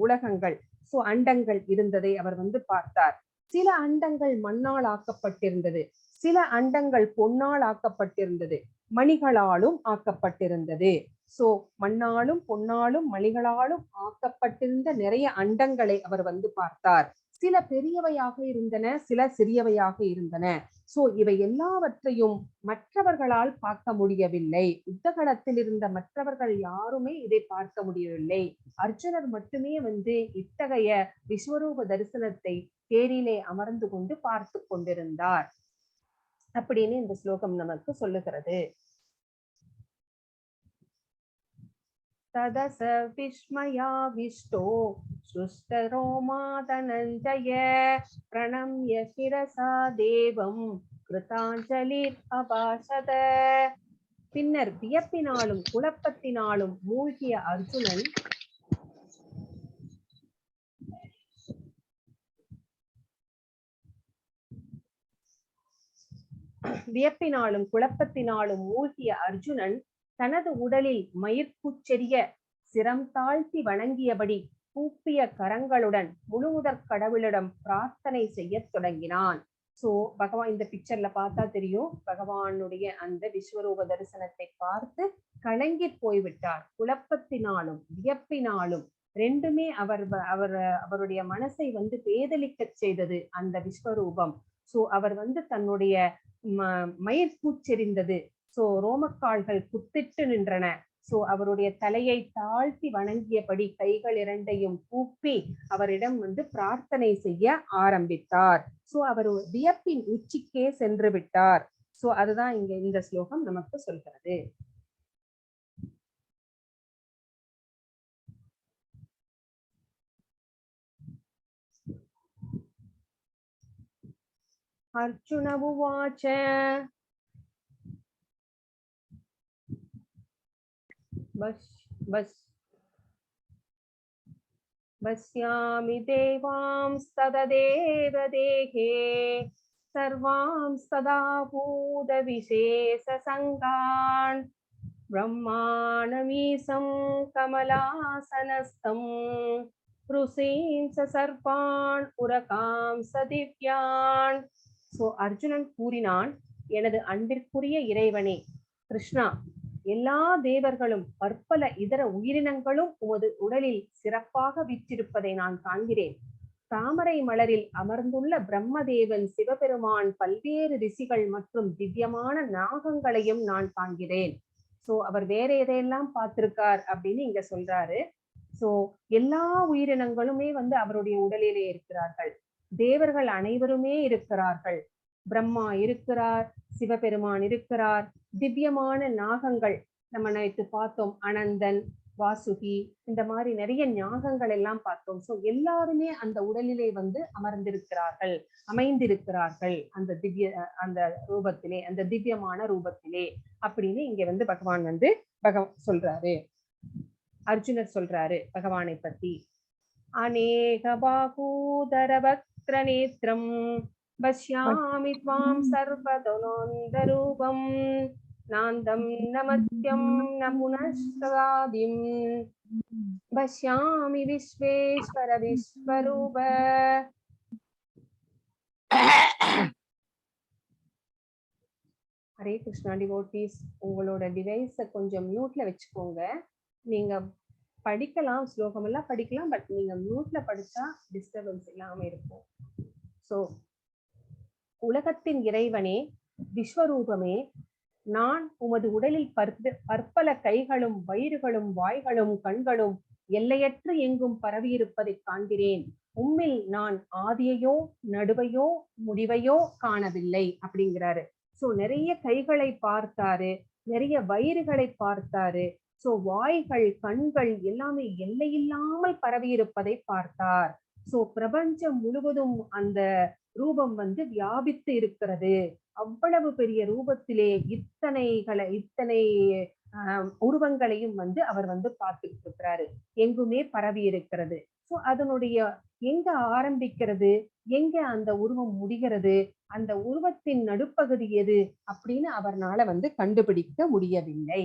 உலகங்கள், சோ அண்டங்கள் இருந்ததை அவர் வந்து பார்த்தார். சில அண்டங்கள் மண்ணால் ஆக்கப்பட்டிருந்தது, சில அண்டங்கள் பொன்னால் ஆக்கப்பட்டிருந்தது, மணிகளாலும் ஆக்கப்பட்டிருந்தது. சோ மண்ணாலும் பொன்னாலும் மணிகளாலும் ஆக்கப்பட்டிருந்த நிறைய அண்டங்களை அவர் பார்த்தார். சில பெரியவையாக இருந்தன, சில சிறியவையாக இருந்தன. சோ இவை எல்லாவற்றையும் மற்றவர்களால் பார்க்க முடியவில்லை. யுத்தகலத்தில் இருந்த மற்றவர்கள் யாருமே இதை பார்க்க முடியவில்லை. அர்ஜுனர் மட்டுமே இத்தகைய விஸ்வரூப தரிசனத்தை தேரிலே அமர்ந்து கொண்டு பார்த்து கொண்டிருந்தார் அப்படின்னு இந்த ஸ்லோகம் நமக்கு சொல்லுகிறது. तदस विस्मयाविष्टो सृष्टरोमा धनञ्जय प्रणम्य शिरसा देवं कृताञ्जलिर् अभाषत. பின்னர் வியப்பினாலும் குழப்பத்தினாலும் மூழ்கிய அர்ஜுனன் தனது உடலில் மயிர்கூச்செறிய சிரம் தாழ்த்தி வணங்கியபடி கூப்பிய கரங்களுடன் முழுமுதற் கடவுளிடம் பிரார்த்தனை செய்ய தொடங்கினான். சோ பகவான் இந்த பிக்சர்ல பார்த்தா தெரியும், பகவானுடைய அந்த விஸ்வரூப தரிசனத்தை பார்த்து கலங்கி போய்விட்டார். குழப்பத்தினாலும் வியப்பினாலும் ரெண்டுமே அவருடைய மனசை பேதலிக்க செய்தது அந்த விஸ்வரூபம். சோ அவர் தன்னுடைய மயிர்கூச்செறிந்தது. சோ ரோமக்கால்கள் குத்திட்டு நின்றன. சோ அவருடைய தலையை தாழ்த்தி வணங்கியபடி கைகள் இரண்டையும் கூப்பி அவரிடம் பிரார்த்தனை செய்ய ஆரம்பித்தார். சோ அவர் வியப்பின் உச்சிக்கே சென்று விட்டார். சோ அதுதான் இங்க இந்த ஸ்லோகம் நமக்கு சொல்கிறது. அர்ஜுன உவாச்ச பஸ்யாமி தேவாம்ஸ்தததேவ தேகே சர்வாம்ஸ்ததா பூத விசேஷ சங்கான் பிரம்மாணமீசம் கமலாசனஸ்தம் ருசீம் சர்பான் உரகாம் சதிவ்யான். சோ அர்ஜுனன் கூறினான், எனது அன்பிற்குரிய இறைவனே கிருஷ்ணா, எல்லா தேவர்களும் பற்பல இதர உயிரினங்களும் உமது உடலில் சிறப்பாக வீற்றிருப்பதை நான் காண்கிறேன். தாமரை மலரில் அமர்ந்துள்ள பிரம்மதேவன், சிவபெருமான், பல்வேறு ரிஷிகள் மற்றும் திவ்யமான நாகங்களையும் நான் காண்கிறேன். சோ அவர் வேற எதையெல்லாம் பார்த்திருக்கார் அப்படின்னு இங்க சொல்றாரு. சோ எல்லா உயிரினங்களுமே அவருடைய உடலிலே இருக்கிறார்கள். தேவர்கள் அனைவருமே இருக்கிறார்கள். பிரம்மா இருக்கிறார், சிவபெருமான் இருக்கிறார், திவ்யமான நாகங்கள் நம்ம நேற்று பார்த்தோம், அனந்தன், வாசுகி, இந்த மாதிரி நிறைய நாகங்கள் எல்லாம் பார்த்தோம். சோ எல்லாருமே அந்த உடலிலே அமர்ந்திருக்கிறார்கள், அமைந்திருக்கிறார்கள் அந்த ரூபத்திலே, அந்த திவ்யமான ரூபத்திலே அப்படின்னு இங்க பகவான் சொல்றாரு. அர்ஜுனர் சொல்றாரு பகவானை பத்தி. அநேக பாகூதர வக்ர நேத்ரம் பஷ்யாமி த்வாம் சர்வதனோந்தரூபம் நாந்தம் நமத்யம் நமுனஸ்தாதிம் பஷ்யாமி விஸ்வேஸ்வர விஸ்வரூப. ஹரே கிருஷ்ணா டிவோட்டீஸ், உங்களோட டிவைஸை கொஞ்சம் மியூட்ல வச்சுக்கோங்க. நீங்க படிக்கலாம், ஸ்லோகம் எல்லாம் படிக்கலாம், பட் நீங்க மியூட்ல படிச்சா டிஸ்டர்பன்ஸ் இல்லாம இருக்கும். சோ உலகத்தின் இறைவனே, விஸ்வரூபமே, நான் உமது உடலில் பற்பல கைகளும் வயிறுகளும் வாய்களும் கண்களும் எல்லையற்று எங்கும் பரவியிருப்பதை காண்கிறேன். உம்மில் நான் ஆதியையோ நடுவையோ முடிவையோ காணவில்லை அப்படிங்கிறாரு. சோ நிறைய கைகளை பார்த்தாரு, நிறைய வயிறுகளை பார்த்தாரு. சோ வாய்கள் கண்கள் எல்லாமே எல்லையில்லாமல் பரவியிருப்பதை பார்த்தார். சோ பிரபஞ்சம் முழுவதும் அந்த ரூபம் வியாபித்து இருக்கிறது. அவ்வளவு பெரிய ரூபத்திலே இத்தனை உருவங்களையும் அவர் பார்த்துட்டு இருக்கிறாரு. எங்குமே பரவி இருக்கிறது. சோ அதனுடைய எங்க ஆரம்பிக்கிறது, எங்க அந்த உருவம் முடிகிறது, அந்த உருவத்தின் நடுப்பகுதி எது அப்படின்னு அவர்னால கண்டுபிடிக்க முடியவில்லை.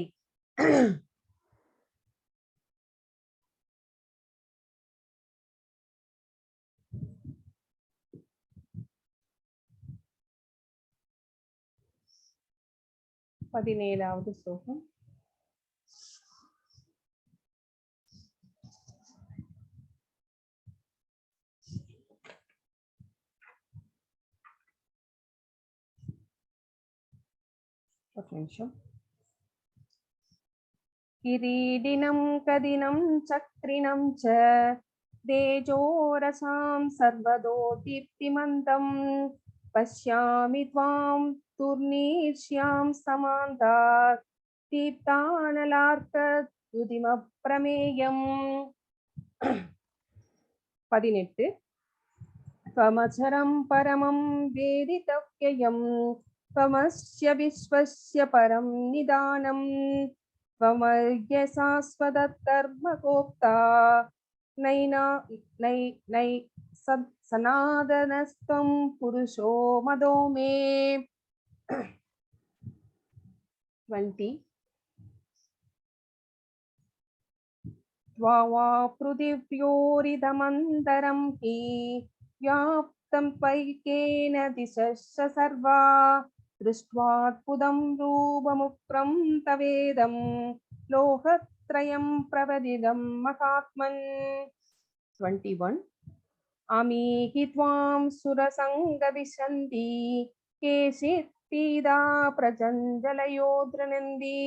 17வது ஸ்லோகம். ஒரு நிமிஷம். கிரீடினம் கதினம் சக்ரினம் ச தேஜோரசாம் சர்வதோ தீப்திமந்தம் பஷ்யாமி த்வாம் துர்நீர்ஷ்யாம் சமாந்தாத் தீப்தானலார்க்க துதிம பிரமேயம். 18 त्वमचरं परमं वेदितव्ययं त्वमस्य विश्वस्य परं निदानं त्वमर्यशाश्वतधर्मगोप्ता नै सनातनस्त्वं पुरुषो मदो मे. 20 त्वा पृथिव्योरिदमन्तरं हि व्याप्तं त्वैकेन दिशश्च सर्वा दृष्ट्वाद्भुतं रूपमुग्रं तवेदं लोकत्रयं प्रवदितं महात्मन्. 21 अमीहि त्वां सुरसङ्गविशन्ति केचित् पीडा प्रजञ्जलयो दृणन्ति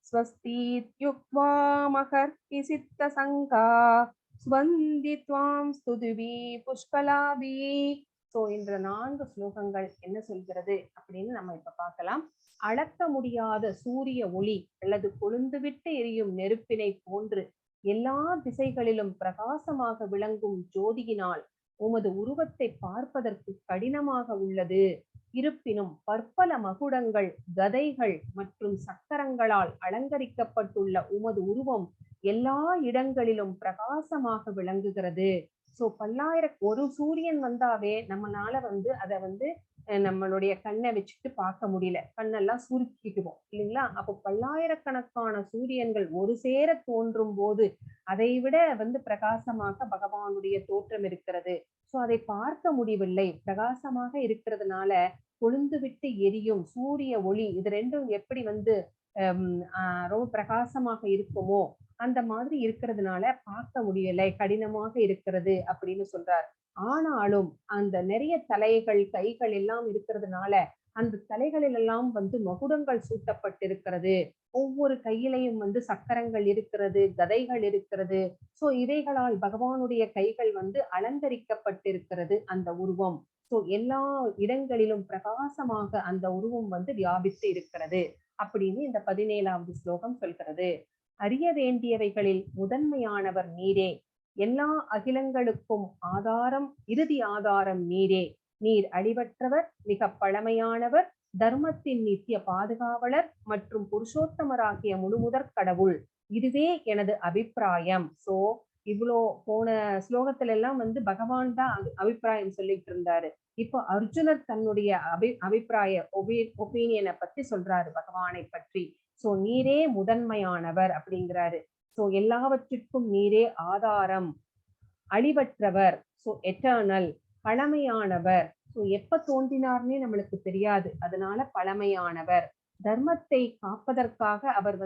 स्वस्तीत्युक्त्वा महर्षि सिद्धसङ्घा ஸ்வந்தி துவாம் ஸ்துதிவி புஷ்கலாபி. சோ இந்த 4 ஸ்லோகங்கள் என்ன சொல்கிறது அப்படின்னு நம்ம இப்ப பார்க்கலாம். அளக்க முடியாத சூரிய ஒளி அல்லது கொழுந்துவிட்டு எரியும் நெருப்பினை போன்று எல்லா திசைகளிலும் பிரகாசமாக விளங்கும் ஜோதியினால் உமது உருவத்தை பார்ப்பதற்கு கடினமாக உள்ளது. இருப்பினும் பற்பல மகுடங்கள், கதைகள் மற்றும் சக்கரங்களால் அலங்கரிக்கப்பட்டுள்ள உமது உருவம் எல்லா இடங்களிலும் பிரகாசமாக விளங்குகிறது. சோ ஒரு சூரியன் வந்தாவே நம்மளால அதை நம்மளுடைய கண்ணை வச்சுட்டு பார்க்க முடியல, கண்ணெல்லாம் சுருக்கிக்குவோம் இல்லைங்களா? அப்போ பல்லாயிரக்கணக்கான சூரியன்கள் ஒரு சேர தோன்றும் போது அதை விட பிரகாசமாக பகவானுடைய தோற்றம் இருக்கிறது. சோ அதை பார்க்க முடியவில்லை. பிரகாசமாக இருக்கிறதுனால கொழுந்து விட்டு எரியும் சூரிய ஒளி, இது ரெண்டும் எப்படி ரொம்ப பிரகாசமாக இருக்குமோ அந்த மாதிரி இருக்கிறதுனால பார்க்க முடியலை, கடினமாக இருக்கிறது அப்படின்னு சொல்றார். ஆனாலும் அந்த நிறைய தலைகள், கைகள் எல்லாம் இருக்கிறதுனால அந்த தலைகளில் எல்லாம் மகுடங்கள் சூட்டப்பட்டிருக்கிறது. ஒவ்வொரு கையிலையும் சக்கரங்கள் இருக்கிறது, கதைகள் இருக்கிறது. சோ இவைகளால் பகவானுடைய கைகள் அலங்கரிக்கப்பட்டிருக்கிறது அந்த உருவம். சோ எல்லா இடங்களிலும் பிரகாசமாக அந்த உருவம் வியாபித்து இருக்கிறது அப்படின்னு இந்த 17வது ஸ்லோகம் சொல்கிறது. அறிய வேண்டியவைகளில் முதன்மையானவர் நீரே, எல்லா அகிலங்களுக்கும் ஆதாரம், இறுதி ஆதாரம் நீரே. நீர் அழிவற்றவர், மிக பழமையானவர், தர்மத்தின் நித்திய பாதுகாவலர் மற்றும் புருஷோத்தமராகிய முழுமுதற் கடவுள். இதுவே எனது அபிப்பிராயம். சோ இவ்வளோ போன ஸ்லோகத்துல எல்லாம் பகவான் தான் அபிப்பிராயம் சொல்லிட்டு இருந்தாரு. இப்போ அர்ஜுனர் தன்னுடைய அபிப்பிராய ஒப்பீனியனை பத்தி சொல்றாரு பகவானை பற்றி. சோ நீரே முதன்மையானவர் அப்படிங்கிறாரு. சோ எல்லாவற்றிற்கும் நீரே ஆதாரம், அழிவற்றவர், சோ எட்டர்னல், பழமையானவர். சோ எப்ப தோன்றினார்னே நம்மளுக்கு தெரியாது, அதனால பழமையானவர். தர்மத்தை காப்பதற்காக அவர்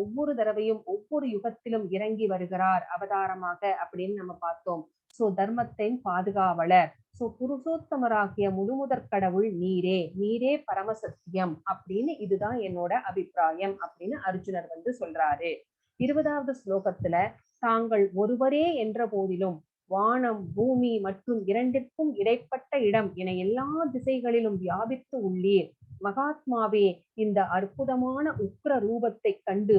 ஒவ்வொரு தடவையும் ஒவ்வொரு யுகத்திலும் இறங்கி வருகிறார் அவதாரமாக அப்படின்னு நம்ம பார்த்தோம். சோ தர்மத்தின் பாதுகாவலர். சோ புருஷோத்தமராகிய முழுமுதற் கடவுள் நீரே, நீரே பரமசத்தியம் அப்படின்னு இதுதான் என்னோட அபிப்பிராயம் அப்படின்னு அர்ஜுனர் சொல்றாரு. 20வது ஸ்லோகத்துல தாங்கள் ஒருவரே என்ற போதிலும் வானம், பூமி மற்றும் இரண்டிற்கும் இடைப்பட்ட இடம் என எல்லா திசைகளிலும் வியாபித்து உள்ளீர். மகாத்மாவே, இந்த அற்புதமான உக்ர ரூபத்தை கண்டு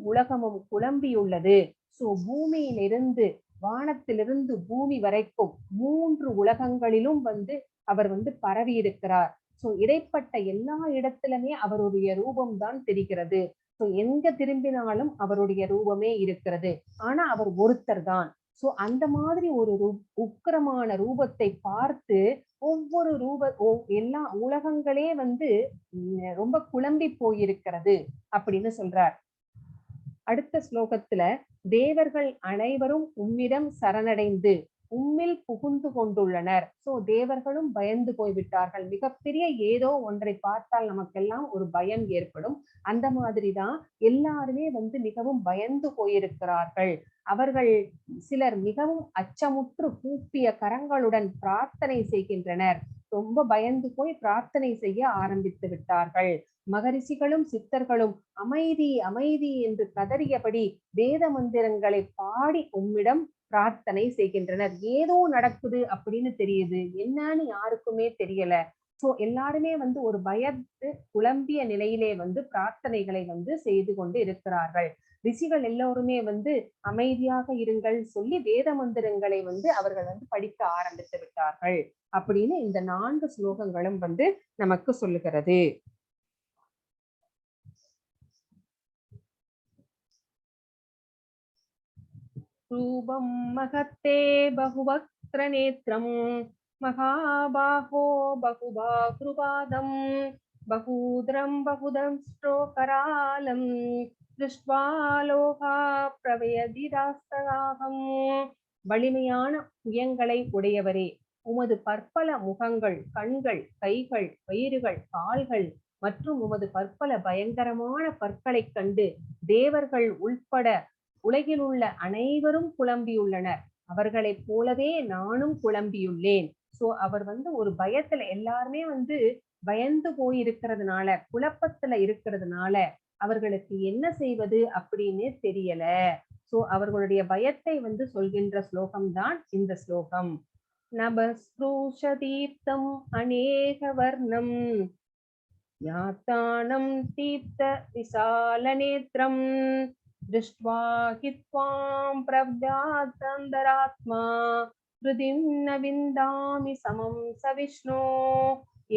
உலகமும் குழம்பியுள்ளது. சோ பூமியிலிருந்து, வானத்திலிருந்து பூமி வரைக்கும் 3 உலகங்களிலும் அவர் பரவி இருக்கிறார். சோ இடைப்பட்ட எல்லா இடத்திலுமே அவருடைய ரூபம் தான் தெரிகிறது. சோ எங்க திரும்பினாலும் அவருடைய ரூபமே இருக்கிறது. ஆனா அவர் ஒருத்தர் தான். சோ அந்த மாதிரி ஒரு உக்கிரமான ரூபத்தை பார்த்து ஒவ்வொரு எல்லா உலகங்களே ரொம்ப குழம்பி போயிருக்கிறது அப்படின்னு சொல்றார். அடுத்த ஸ்லோகத்துல தேவர்கள் அனைவரும் உம்மிடம் சரணடைந்து உம்மில் புகுந்து கொண்டுள்ளனர். சோ தேவர்களும் பயந்து போய்விட்டார்கள். மிகப்பெரிய ஏதோ ஒன்றை பார்த்தால் நமக்கெல்லாம் ஒரு பயம் ஏற்படும். அந்த மாதிரிதான் எல்லாருமே மிகவும் பயந்து போயிருக்கிறார்கள். அவர்கள் சிலர் மிகவும் அச்சமுற்று கூப்பிய கரங்களுடன் பிரார்த்தனை செய்கின்றனர். ரொம்ப பயந்து போய் பிரார்த்தனை செய்ய ஆரம்பித்து விட்டார்கள். மகரிஷிகளும் சித்தர்களும் அமைதி அமைதி என்று கதறியபடி வேத மந்திரங்களை பாடி உம்மிடம் பிரார்த்தனை செய்கின்றனர். ஏதோ நடக்குது அப்படின்னு தெரியுது, என்னன்னு யாருக்குமே தெரியல. சோ எல்லாருமே ஒரு பயத்து குழம்பிய நிலையிலே பிரார்த்தனைகளை செய்து கொண்டு இருக்கிறார்கள். ரிஷிகள் எல்லோருமே அமைதியாக இருங்கள் சொல்லி வேத மந்திரங்களை அவர்கள் படிக்க ஆரம்பித்து விட்டார்கள் அப்படின்னு இந்த 4 ஸ்லோகங்களும் நமக்கு சொல்லுகிறது. ரூபம் மகத்தே பகுவக்ர நேத்ரம் மகாபாஹோ பகுபாக்ருபாதம் பகூத்ரம் பகுதம் ஸ்ட்ரோகராலம் திருஷ்ட்வா லோகா பிரவயதிராஸ்தகாகம். வலிமையான புயங்களை உடையவரே, உமது பற்பல முகங்கள், கண்கள், கைகள், வயிறுகள், கால்கள் மற்றும் உமது பற்பல பயங்கரமான பற்களைக் கண்டு தேவர்கள் உள்பட உலகில் உள்ள அனைவரும் குழம்பியுள்ளனர். அவர்களைப் போலவே நானும் குழம்பியுள்ளேன். சோ அவர் ஒரு பயத்துல எல்லாருமே பயந்து போயிருக்கிறதுனால, குழப்பத்துல இருக்கிறதுனால அவர்களுக்கு என்ன செய்வது அப்படின்னு தெரியல. சோ அவர்களுடைய பயத்தை சொல்கின்ற ஸ்லோகம் தான் இந்த ஸ்லோகம். நபஸ்புஷதீப்தம் அநேக வர்ணம் யாத்தானம் தீப்த விசால நேத்ரம் திருஷ்ட்வா ஹித்வாம் பிரவ்யாத்தந்தராத்மா ஹ்ருதிம் ந விந்தாமி சமம் சவிஷ்ணோ.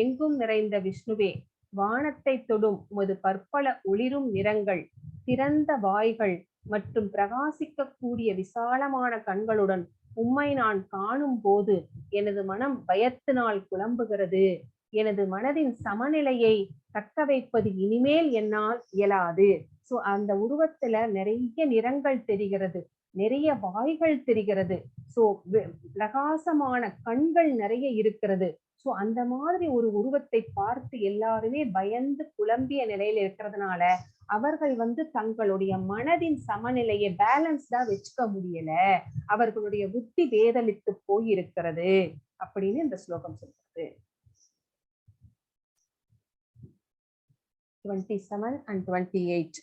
எங்கும் நிறைந்த விஷ்ணுவே, வானத்தை தொடும் உமது பற்பல ஒளிரும் நிறங்கள், திறந்த வாய்கள் மற்றும் பிரகாசிக்க கூடிய விசாலமான கண்களுடன் உம்மை நான் காணும் போது எனது மனம் பயத்தினால் குழம்புகிறது. எனது மனதின் சமநிலையை தக்க வைப்பது இனிமேல் என்னால் இயலாது. சோ அந்த உருவத்துல நிறைய நிறங்கள் தெரிகிறது, நிறைய வாய்கள் தெரிகிறது. சோ பிரகாசமான கண்கள் நிறைய இருக்கிறது. சோ அந்த மாதிரி ஒரு உருவத்தை பார்த்து எல்லாருமே பயந்து குழம்பிய நிலையில இருக்கிறதுனால அவர்கள் தங்களுடைய மனதின் சமநிலையை பேலன்ஸ்டா வச்சுக்க முடியல. அவர்களுடைய புத்தி வேதலித்து போயிருக்கிறது அப்படின்னு இந்த ஸ்லோகம் சொல்றது. 27 and 28.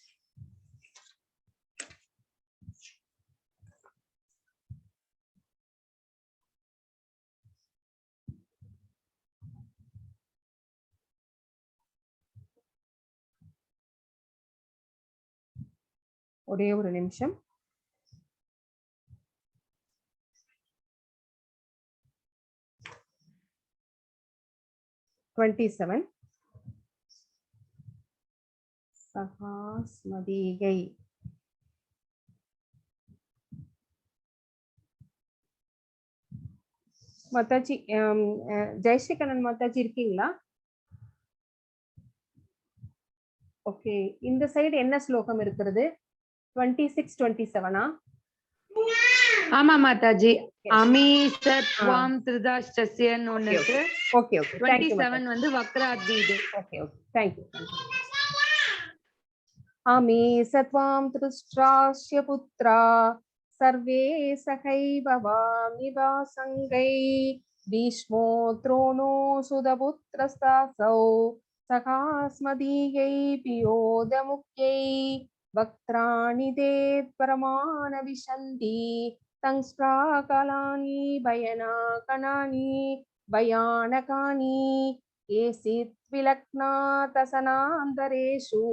ஒரே ஒரு நிமிஷம். சகாஸ்மதிகை. மாதாஜி, ஜெயஸ்ரீ கண்ணன் மாதாஜி இருக்கீங்களா? ஓகே, இந்த சைடு என்ன ஸ்லோகம் இருக்கிறது? 26, 27. ஆமா மாதாஜி. அமீசத்வாம் த்ரிதாஷ்டஸ்யன்னு ஒன்னு இருக்கு. Okay okay. 27 வக்ராத்வீது. Okay okay, thank you. அமீசத்வாம் த்ரிஷ்டாஸ்ய புத்ரா சர்வே சகைவ வாமிவாசங்கை பீஷ்மோ த்ரோணோ சுதபுத்ரஸ்தாசௌ சகாஸ்மதீயை பியோதமுக்யை வக்த்ராணி தேத் பரமான விஷந்தி தங்ஸ்ராகலானி பயனாகனானி பயானகானி ஏசித் விலக்னாதசனாந்தரேஷு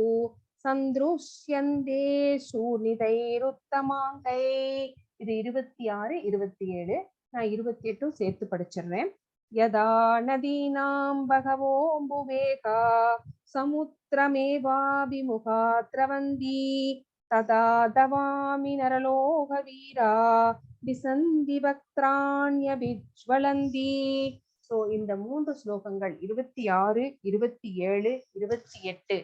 சந்த்ருஷ்யந்தேஷு நிதைருத்தமாங்கை. இது 26, 27. நான் 28 சேர்த்து படிச்சிடுறேன். யதா நதீனாம் பகவோம்புவேகா சமுத்திரமேவாபிமுகா த்ரவந்தி ததா தவாமி நரலோக வீரா விசந்தி பக்த்ராண்யபிஜ்வலந்தி. சோ இந்த 3 ஸ்லோகங்கள் 26, 27, 28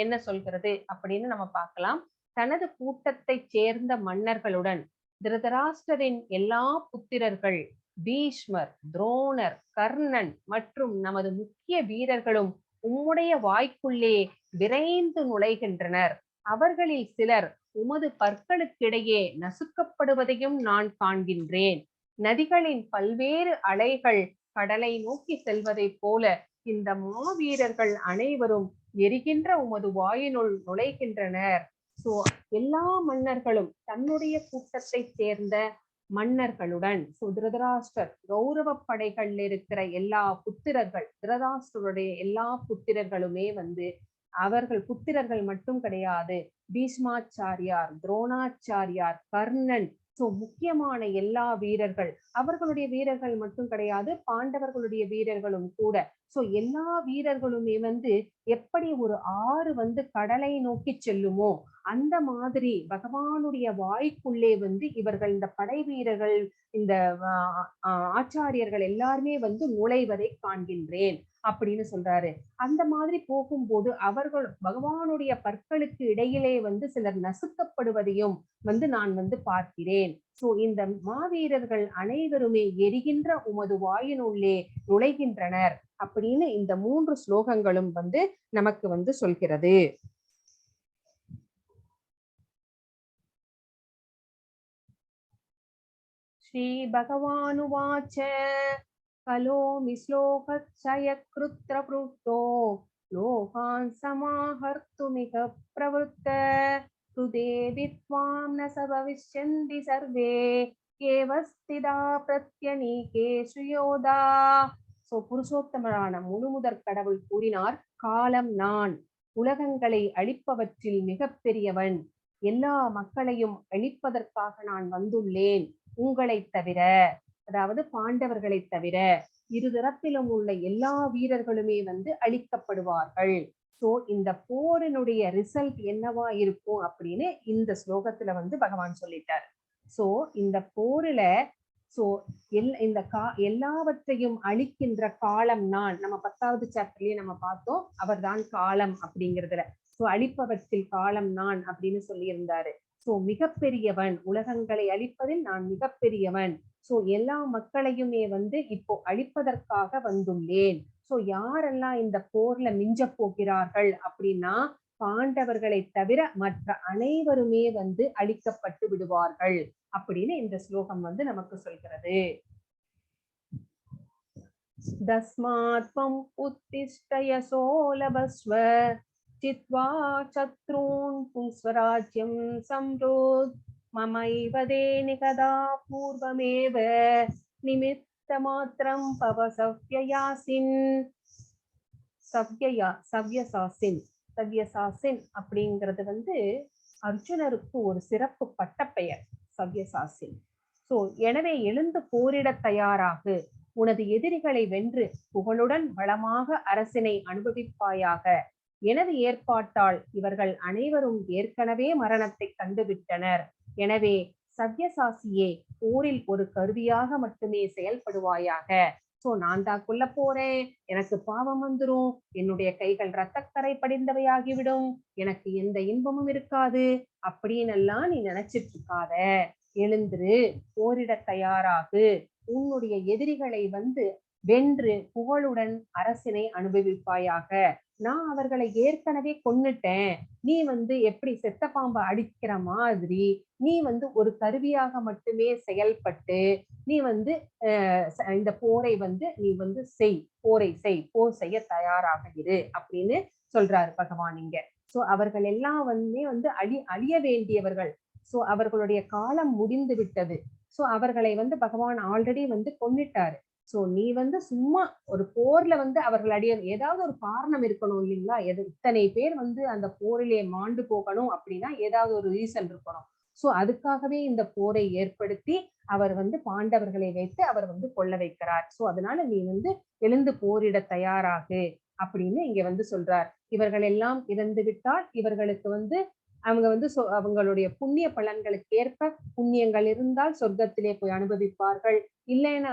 என்ன சொல்கிறது அப்படின்னு நம்ம பார்க்கலாம். தனது கூட்டத்தை சேர்ந்த மன்னர்களுடன் திருதராஷ்டிரரின் எல்லா புத்திரர்கள் பீஷ்மர், துரோணர், கர்ணன் மற்றும் நமது முக்கிய வீரர்களும் உம்முடைய வாய்க்குள்ளே விரைந்து நுழைகின்றனர். அவர்களில் சிலர் உமது பற்களுக்கிடையே நசுக்கப்படுவதையும் நான் காண்கின்றேன். நதிகளின் பல்வேறு அலைகள் கடலை நோக்கி செல்வதைப் போல இந்த மாவீரர்கள் அனைவரும் எரிகின்ற உமது வாயினுள் நுழைகின்றனர். சோ எல்லா மன்னர்களும் தன்னுடைய கூட்டத்தை சேர்ந்த மன்னர்களுடன் திருதராஷ்டிரர் கௌரவ படைகள்ல இருக்கிற எல்லா புத்திரர்கள், திருதராஷ்டிரருடைய எல்லா புத்திரர்களுமே அவர்கள் புத்திரர்கள் மட்டும் கிடையாது, பீஷ்மாச்சாரியார், துரோணாச்சாரியார், கர்ணன், முக்கியமான எல்லா வீரர்கள், அவர்களுடைய வீரர்கள் மட்டும் கிடையாது, பாண்டவர்களுடைய வீரர்களும் கூட. எல்லா வீரர்களுமே எப்படி ஒரு ஆறு கடலை நோக்கி செல்லுமோ அந்த மாதிரி பகவானுடைய வாய்க்குள்ளே இவர்கள் இந்த படை வீரர்கள், இந்த ஆச்சாரியர்கள் எல்லாருமே நுழைவதை காண்கின்றேன் அப்படின்னு சொல்றாரு. அந்த மாதிரி போகும்போது அவர்கள் பகவானுடைய பற்களுக்கு இடையிலே சிலர் நசுக்கப்படுவதையும் நான் பார்க்கிறேன். இந்த மாவீரர்கள் அனைவருமே எரிகின்ற உமது வாயினுள்ளே நுழைகின்றனர் அப்படின்னு இந்த 3 ஸ்லோகங்களும் நமக்கு சொல்கிறது. ஸ்ரீ பகவானுவாச்ச கலோமி ஸ்லோகச்சயக்ருத்ர ப்ருக்தோ லோகான் சமாஹர்த்துமிக பிரவృத்த ஹ்ருதே வித்வாம் ந சபவிஷ்யந்தி சர்வே கேவஸ்திதா பிரத்யநீகேஷு யோதா. புருஷோத்தமரான முழுமுதற் கடவுள் கூறினார், காலம் நான், உலகங்களை அழிப்பவற்றில் மிக பெரியவன், எல்லா மக்களையும் அழிப்பதற்காக நான் வந்துள்ளேன். உங்களை தவிர, அதாவது பாண்டவர்களை தவிர இருதரப்பிலும் உள்ள எல்லா வீரர்களுமே அழிக்கப்படுவார்கள். இந்த போரினுடைய ரிசல்ட் என்னவா இருக்கும் அப்படின்னு இந்த ஸ்லோகத்துல பகவான் சொல்லிட்டார். இந்த போரில இந்த எல்லாவற்றையும் அழிக்கின்ற காலம் நான், நம்ம 10வது சாப்டர்லயே நம்ம பார்த்தோம், அவர்தான் காலம் அப்படிங்கிறதுல. அழிப்பவற்றில் காலம் நான் அப்படின்னு சொல்லி இருந்தாரு. மிகப்பெரியவன், உலகங்களை அழிப்பதில் நான் மிகப்பெரியவன். எல்லா மக்களையுமே இப்போ அழிப்பதற்காக வந்துள்ளேன். யாரெல்லாம் இந்த போர்ல மிஞ்ச போகிறார்கள் அப்படின்னா பாண்டவர்களை தவிர மற்ற அனைவருமே அழிக்கப்பட்டு விடுவார்கள் அப்படின்னு இந்த ஸ்லோகம் நமக்கு சொல்கிறது. தஸ்மாத்வம் உத்திஷ்டய சோலபஸ்வ சித்வா சத்ரூன் புங்ஸ்வராஜ்யம் சம்ருத் மமைவதே நிகதா பூர்வமேவ நிமித்த மாத்திரம் பவசவ்யயாசின். சவ்யசாசின் அப்படிங்கிறது அர்ஜுனருக்கு ஒரு சிறப்பு பட்டப்பெயர், சவ்யசாசின். எனவே எழுந்து போரிட தயாராகு, உனது எதிரிகளை வென்று புகழுடன் வளமாக அரசினை அனுபவிப்பாயாக. எனது ஏற்பாட்டால் இவர்கள் அனைவரும் ஏற்கனவே மரணத்தை கண்டுவிட்டனர். எனவே சவ்யசாசியே, போரில் ஒரு கருவியாக மட்டுமே செயல்படுவாயாக. நான் தான் கொல்ல போறேன், எனக்கு பாவம் வந்துரும், என்னுடைய கைகள் இரத்தக்கரை படிந்தவையாகிவிடும், எனக்கு எந்த இன்பமும் இருக்காது அப்படின்னு எல்லாம் நீ நினைச்சிட்டு இருக்காத. எழுந்துரு, போரிட தயாராகு, உன்னுடைய எதிரிகளை வென்று புகழுடன் அரசினை அனுபவிப்பாயாக. நான் அவர்களை ஏற்கனவே கொன்னுட்டேன், நீ எப்படி செத்த பாம்பை அடிக்கிற மாதிரி நீ ஒரு கருவியாக மட்டுமே செயல்பட்டு நீ இந்த போரை நீ செய், போரை செய், போர் செய்ய தயாராக இரு அப்படின்னு சொல்றாரு பகவான் இங்க. அவர்கள் எல்லாம் அழிய வேண்டியவர்கள். அவர்களுடைய காலம் முடிந்து விட்டது. அவர்களை பகவான் ஆல்ரெடி கொன்னுட்டாரு. நீ சும்மா ஒரு போர்ல அவர்கள் அடிய ஏதாவது ஒரு காரணம் இருக்கணும் இல்லைங்களா? இத்தனை பேர் அந்த போரிலே மாண்டு போகணும் அப்படின்னா ஏதாவது ஒரு ரீசன் இருக்கணும். அதுக்காகவே இந்த போரை ஏற்படுத்தி அவர் பாண்டவர்களை வைத்து அவர் கொல்ல வைக்கிறார். அதனால நீ எழுந்து போரிட தயாராகு அப்படின்னு இங்க சொல்றார். இவர்கள் எல்லாம் இறந்து விட்டால் இவர்களுக்கு அவங்க அவங்களுடைய புண்ணிய பலன்களுக்கு ஏற்ப புண்ணியங்கள் இருந்தால் சொர்க்கத்திலே போய் அனுபவிப்பார்கள். இல்லைன்னா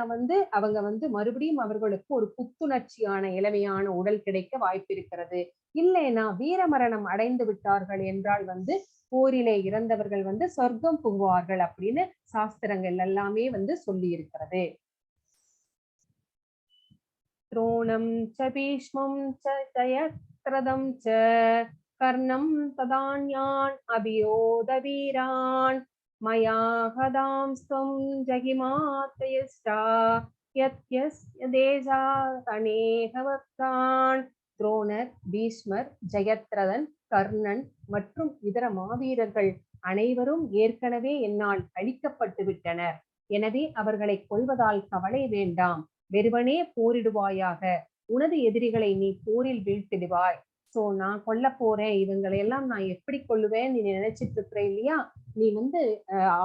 அவங்க மறுபடியும் அவர்களுக்கு ஒரு புத்துணர்ச்சியான இளமையான உடல் கிடைக்க வாய்ப்பு இருக்கிறது. இல்லைன்னா வீரமரணம் அடைந்து விட்டார்கள் என்றால் போரிலே இறந்தவர்கள் சொர்க்கம் புகுவார்கள் அப்படின்னு சாஸ்திரங்கள் எல்லாமே சொல்லி இருக்கிறது. द्रोणं च भीष्मं च जयद्रथं च कर्णं तदान्यान् अभियोधवीरान् मया हतांस्त्वं जहिमातयष्टा यस्य देशात् अनेकवक्तान्. துரோணர், பீஷ்மர், ஜெயத்ரதன், கர்ணன் மற்றும் இதர மாவீரர்கள் அனைவரும் ஏற்கனவே என்னால் அழிக்கப்பட்டு விட்டனர். எனவே அவர்களை கொல்வதால் கவலை வேண்டாம், வெறுவனே போரிடுவாயாக. உனது எதிரிகளை நீ போரில் வீழ்த்திடுவாய். சோ நான் கொல்ல போறேன், இவங்களை எல்லாம் நான் எப்படி கொல்லுவேன் நீ நினைச்சிட்டு இருக்கிற இல்லையா? நீ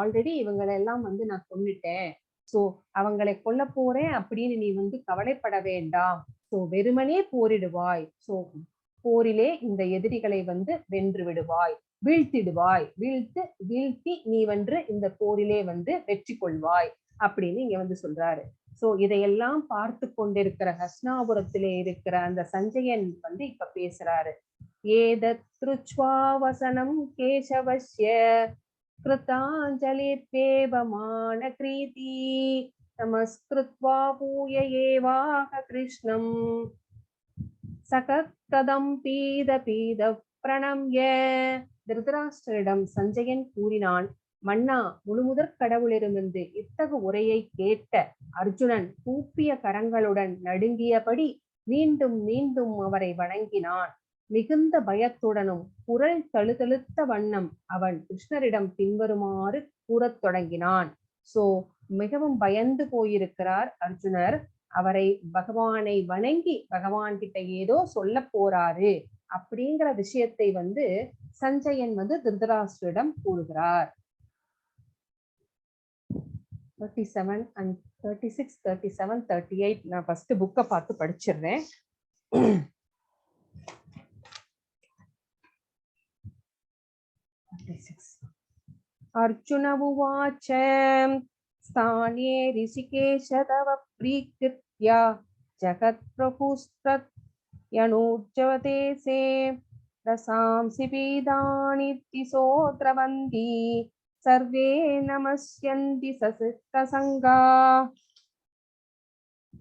ஆல்ரெடி இவங்களை எல்லாம் நான் கொன்னுட்டேன். சோ அவங்களை கொல்ல போறேன் அப்படின்னு நீ கவலைப்பட வேண்டாம். சோ வெறுமனே போரிடுவாய். சோ போரிலே இந்த எதிரிகளை வென்று விடுவாய், வீழ்த்திடுவாய். வீழ்த்தி நீ இந்த போரிலே வெற்றி கொள்வாய் அப்படின்னு இங்க சொல்றாரு. சோ இதையெல்லாம் பார்த்து கொண்டிருக்கிற ஹஸ்னாபுரத்திலே இருக்கிற அந்த சஞ்சயன் இப்ப பேசுறாரு. ஏதத்ருச்வா வசனம் கேசவஸ்ய கிருதாஞ்சலித்வேவமான கிரீதி நமஸ்கிருத்வா பூய ஏவாக கிருஷ்ணம் சகதம் பீத பீத பிரணம்ய. திருதராஷ்டிரரிடம் சஞ்சயன் கூறினான், மன்னா, முழுமுதற் கடவுளிடமிருந்து இத்தகு உரையை கேட்ட அர்ஜுனன் கூப்பிய கரங்களுடன் நடுங்கியபடி மீண்டும் மீண்டும் அவரை வணங்கினான். மிகுந்த பயத்துடனும் குரல் தழுதழுத்த வண்ணம் அவன் கிருஷ்ணரிடம் பின்வருமாறு கூறத் தொடங்கினான். சோ மிகவும் பயந்து போயிருக்கிறார் அர்ஜுனர். அவரை பகவானை வணங்கி பகவான் கிட்ட ஏதோ சொல்ல போறாரு அப்படிங்கிற விஷயத்தை சஞ்சயன் திருதராஷ்டிரிடம் கூறுகிறார். 37 and 36, 37, 38 நான் ஃபர்ஸ்ட் புக்கை பார்த்து படிச்சிடுறேன். அர்ஜுன உவாச்ச ஸ்தானே ரிஷிகேஷ தவ ப்ரீகிருத்யா ஜகத் பிரபுஸ்தத் யனூர்ஜவதேசே ரசாம்சி பீதானி திசோத்ரவந்தி சர்வே நமஸ்யந்தி சசித்தசங்கா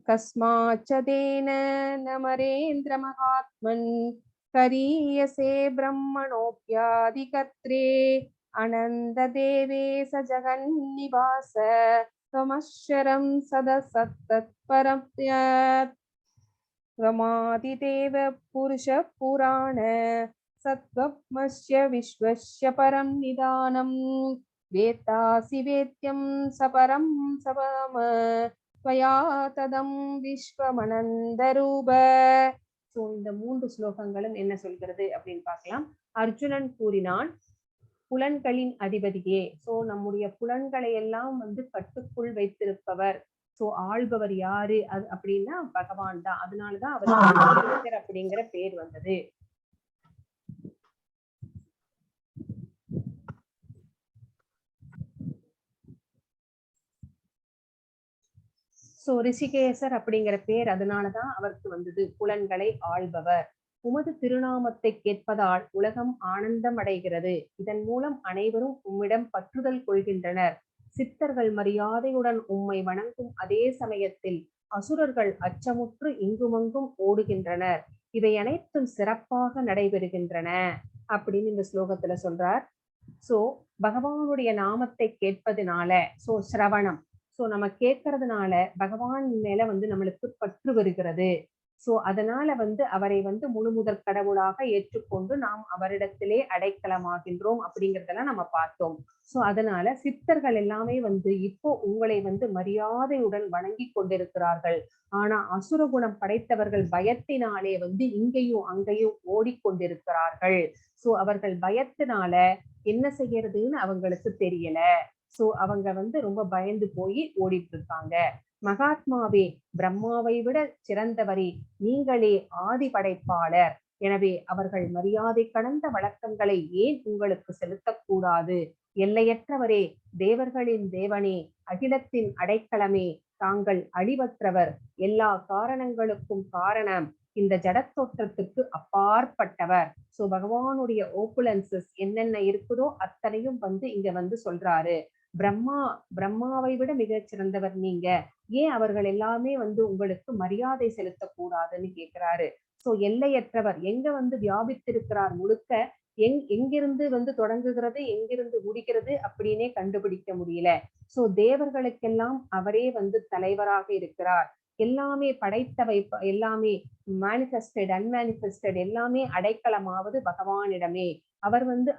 கஸ்மாச்ச தேன நமரேந்திர மகாத்மன் கரீயசே பிரம்மணோப்யாதிகர்த்ரே அனந்த தேவே ச ஜகன்னிவாச தமஸ்வரம் சதசத்தத்பரம் ரமாதிதேவ புருஷ புராண சத்வமஸ்ய விஸ்வஸ்ய பரம் நிதானம் வேத்தாசி வேத்யம் சபரம் சபம ஸ்வயா ததம் விஸ்வமனந்தரூப. சோ இந்த 3 ஸ்லோகங்களும் என்ன சொல்கிறது அப்படின்னு பார்க்கலாம். அர்ஜுனன் கூறினான், புலன்களின் அதிபதியே. சோ நம்முடைய புலன்களை எல்லாம் கட்டுக்குள் வைத்திருப்பவர். சோ ஆள்பவர் யாரு அப்படின்னா பகவான் தான். அதனாலதான் அவருக்கு அப்படிங்கிற பேர் வந்தது. சோ ரிஷிகேசர் அப்படிங்கிற பேர் அதனாலதான் அவருக்கு வந்தது, புலன்களை ஆள்பவர். உமது திருநாமத்தை கேட்பதால் உலகம் ஆனந்தம் அடைகிறது. இதன் மூலம் அனைவரும் உம்மிடம் பற்றுதல் கொள்கின்றனர். சித்தர்கள் மரியாதையுடன் உம்மை வணங்கும் அதே சமயத்தில் அசுரர்கள் அச்சமுற்று இங்குமங்கும் ஓடுகின்றனர். இவை அனைத்தும் சிறப்பாக நடைபெறுகின்றன அப்படின்னு இந்த ஸ்லோகத்துல சொல்றார். சோ பகவானுடைய நாமத்தை கேட்பதனால, சோ சிரவணம், சோ நம்ம கேட்கறதுனால பகவான் மேல நம்மளுக்கு பற்று வருகிறது. சோ அதனால அவரை முழு முதற் கடவுளாக ஏற்றுக்கொண்டு நாம் அவரிடத்திலே அடைக்கலமாகின்றோம் அப்படிங்கறதெல்லாம் நம்ம பார்த்தோம். சோ அதனால சித்தர்கள் எல்லாமே இப்போ உங்களை மரியாதையுடன் வணங்கி கொண்டிருக்கிறார்கள். ஆனா அசுர குணம் படைத்தவர்கள் பயத்தினாலே இங்கேயும் அங்கேயும் ஓடிக்கொண்டிருக்கிறார்கள். சோ அவர்கள் பயத்தினால என்ன செய்யறதுன்னு அவங்களுக்கு தெரியல. சோ அவங்க ரொம்ப பயந்து போய் ஓடிட்டு இருக்காங்க. மகாத்மாவே, பிரம்மாவை விட சிறந்தவரே, நீங்களே ஆதி படைப்பாளர். எனவே அவர்கள் மரியாதை கடந்த வழக்கங்களை ஏன் உங்களுக்கு செலுத்தக்கூடாது? எல்லையற்றவரே, தேவர்களின் தேவனே, அகிலத்தின் அடைக்கலமே, தாங்கள் அழிவற்றவர், எல்லா காரணங்களுக்கும் காரணம், இந்த ஜடத்தோற்றத்துக்கு அப்பாற்பட்டவர். சோ பகவானுடைய ஓப்புலன்சஸ் என்னென்ன இருக்குதோ அத்தனையும் வந்து இங்க வந்து சொல்றாரு. பிரம்மாவை விட மிகச் சிறந்தவர் நீங்க, ஏன் அவர்கள் எல்லாமே வந்து உங்களுக்கு மரியாதை செலுத்தக்கூடாதுன்னு கேக்குறாரு. சோ எல்லையற்றவர், எங்க வந்து வியாபித்திருக்கிறார் முழுக்க, எங்கிருந்து வந்து தொடங்குகிறது எங்கிருந்து முடிக்கிறது அப்படின்னே கண்டுபிடிக்க முடியல. சோ தேவர்களுக்கெல்லாம் அவரே வந்து தலைவராக இருக்கிறார். எல்லாமே படைத்தவை எல்லாமே மேனிஃபெஸ்டட் அன்மேனிஃபெஸ்டட் எல்லாமே அடைக்கலமாவது பகவானிடமே. அவர் வந்து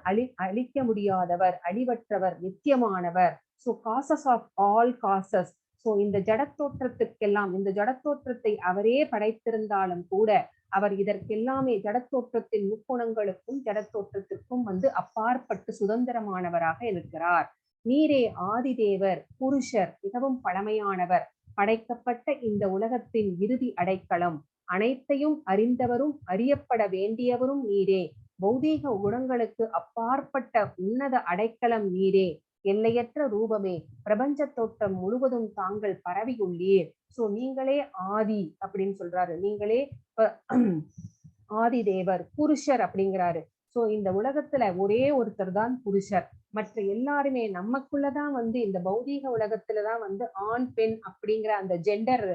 அழிக்க முடியாதவர், அழிவற்றவர், நித்தியமானவர். So causes of all causes. So இந்த ஜடத்தோற்றத்துக்கெல்லாம், இந்த ஜடத்தோற்றத்தை அவரே படைத்திருந்தாலும் கூட அவர் இதற்கெல்லாமே ஜடத்தோற்றத்தின் முக்குணங்களுக்கும் ஜடத்தோற்றத்திற்கும் வந்து அப்பாற்பட்டு சுதந்திரமானவராக இருக்கிறார். நீரே ஆதிதேவர், புருஷர், மிகவும் பழமையானவர், படைக்கப்பட்ட இந்த உலகத்தின் இறுதி அடைக்கலம், அனைத்தையும் அறிந்தவரும் அறியப்பட வேண்டியவரும் நீரே, பௌதீக குணங்களுக்கு அப்பாற்பட்ட உன்னத அடைக்கலம் நீரே, எல்லையற்ற ரூபமே, பிரபஞ்ச தோற்றம் முழுவதும் தாங்கள் பரவியுள்ளீர். சோ நீங்களே ஆதி அப்படின்னு சொல்றாரு, நீங்களே ஆதி தேவர், புருஷர் அப்படிங்கிறாரு. சோ இந்த உலகத்துல ஒரே ஒருத்தர் தான் புருஷர், மற்ற எல்லாருமே நமக்குள்ளதான் வந்து இந்த பௌதீக உலகத்துலதான் வந்து ஆண் பெண் அப்படிங்கிற அந்த ஜெண்டர்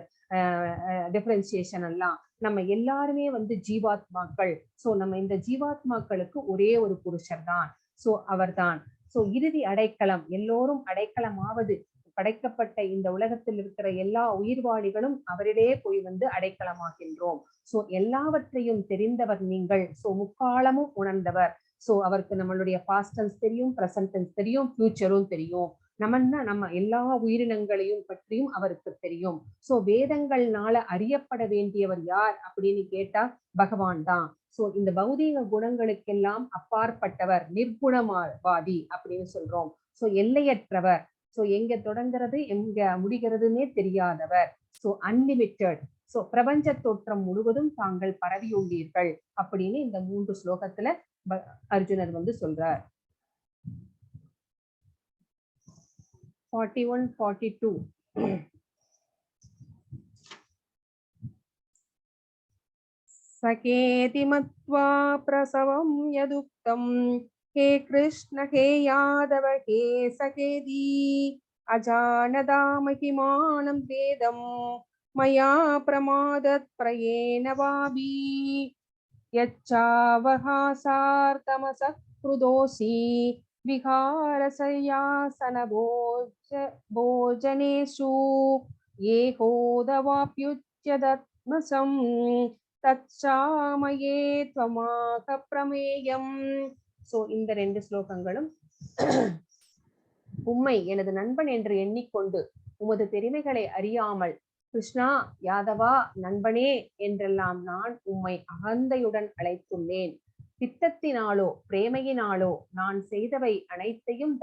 டிஃபரன்சியேஷன் எல்லாம், நம்ம எல்லாருமே வந்து ஜீவாத்மாக்கள். சோ நம்ம இந்த ஜீவாத்மாக்களுக்கு ஒரே ஒரு புருஷர் தான், சோ அவர்தான். சோ இறுதி அடைக்கலம், எல்லோரும் அடைக்கலமாவது, படைக்கப்பட்ட இந்த உலகத்தில் இருக்கிற எல்லா உயிர்வாழிகளும் அவரிடையே போய் வந்து அடைக்கலமாகின்றோம். சோ எல்லாவற்றையும் தெரிந்தவர் நீங்கள். சோ முக்காலமும் உணர்ந்தவர். சோ அவருக்கு நம்மளுடைய பாஸ்ட் டென்ஸ் தெரியும், பிரசன்ட் டென்ஸ் தெரியும், ஃபியூச்சரும் தெரியும். நம்ம எல்லா உயிரினங்களையும் பற்றியும் அவருக்கு தெரியும். சோ வேதங்கள்னால அறியப்பட வேண்டியவர் யார் அப்படின்னு கேட்டா பகவான் தான். சோ இந்த பௌதீக குணங்களுக்கெல்லாம் அப்பாற்பட்டவர், நிர்குணவாதி அப்படின்னு சொல்றோம். சோ எல்லையற்றவர். சோ எங்க தொடங்குறது எங்க முடிகிறதுன்னே தெரியாதவர். So unlimited. சோ பிரபஞ்ச தோற்றம் முழுவதும் தாங்கள் பரவியுள்ளீர்கள் அப்படின்னு இந்த 3 ஸ்லோகத்துல அர்ஜுனர் வந்து சொல்றார். 41, 42. सखेति मत्वा प्रसवं यदुक्तं, हे कृष्ण हे यादव हे सखेति, अजानदा महिमानं वेदं मया प्रमादत् प्रयेण वापि, यच्चावहासार्तमसः कृदोषि विहारशय्यासन भोजनेषु, ये होदवाप्युच्यदत्मसं தச்சாமயே த்வமாக பிரமேயம். சோ இந்த 2 ஸ்லோகங்களும், உம்மை எனது நண்பன் என்று எண்ணிக்கொண்டு உமது பெருமைகளை அறியாமல், கிருஷ்ணா, யாதவா, நண்பனே என்றெல்லாம் நான் உம்மை அகந்தையுடன் அழைத்துள்ளேன். பித்தத்தினாலோ பிரேமையினாலோ நான் செய்தவை அனைத்தையும்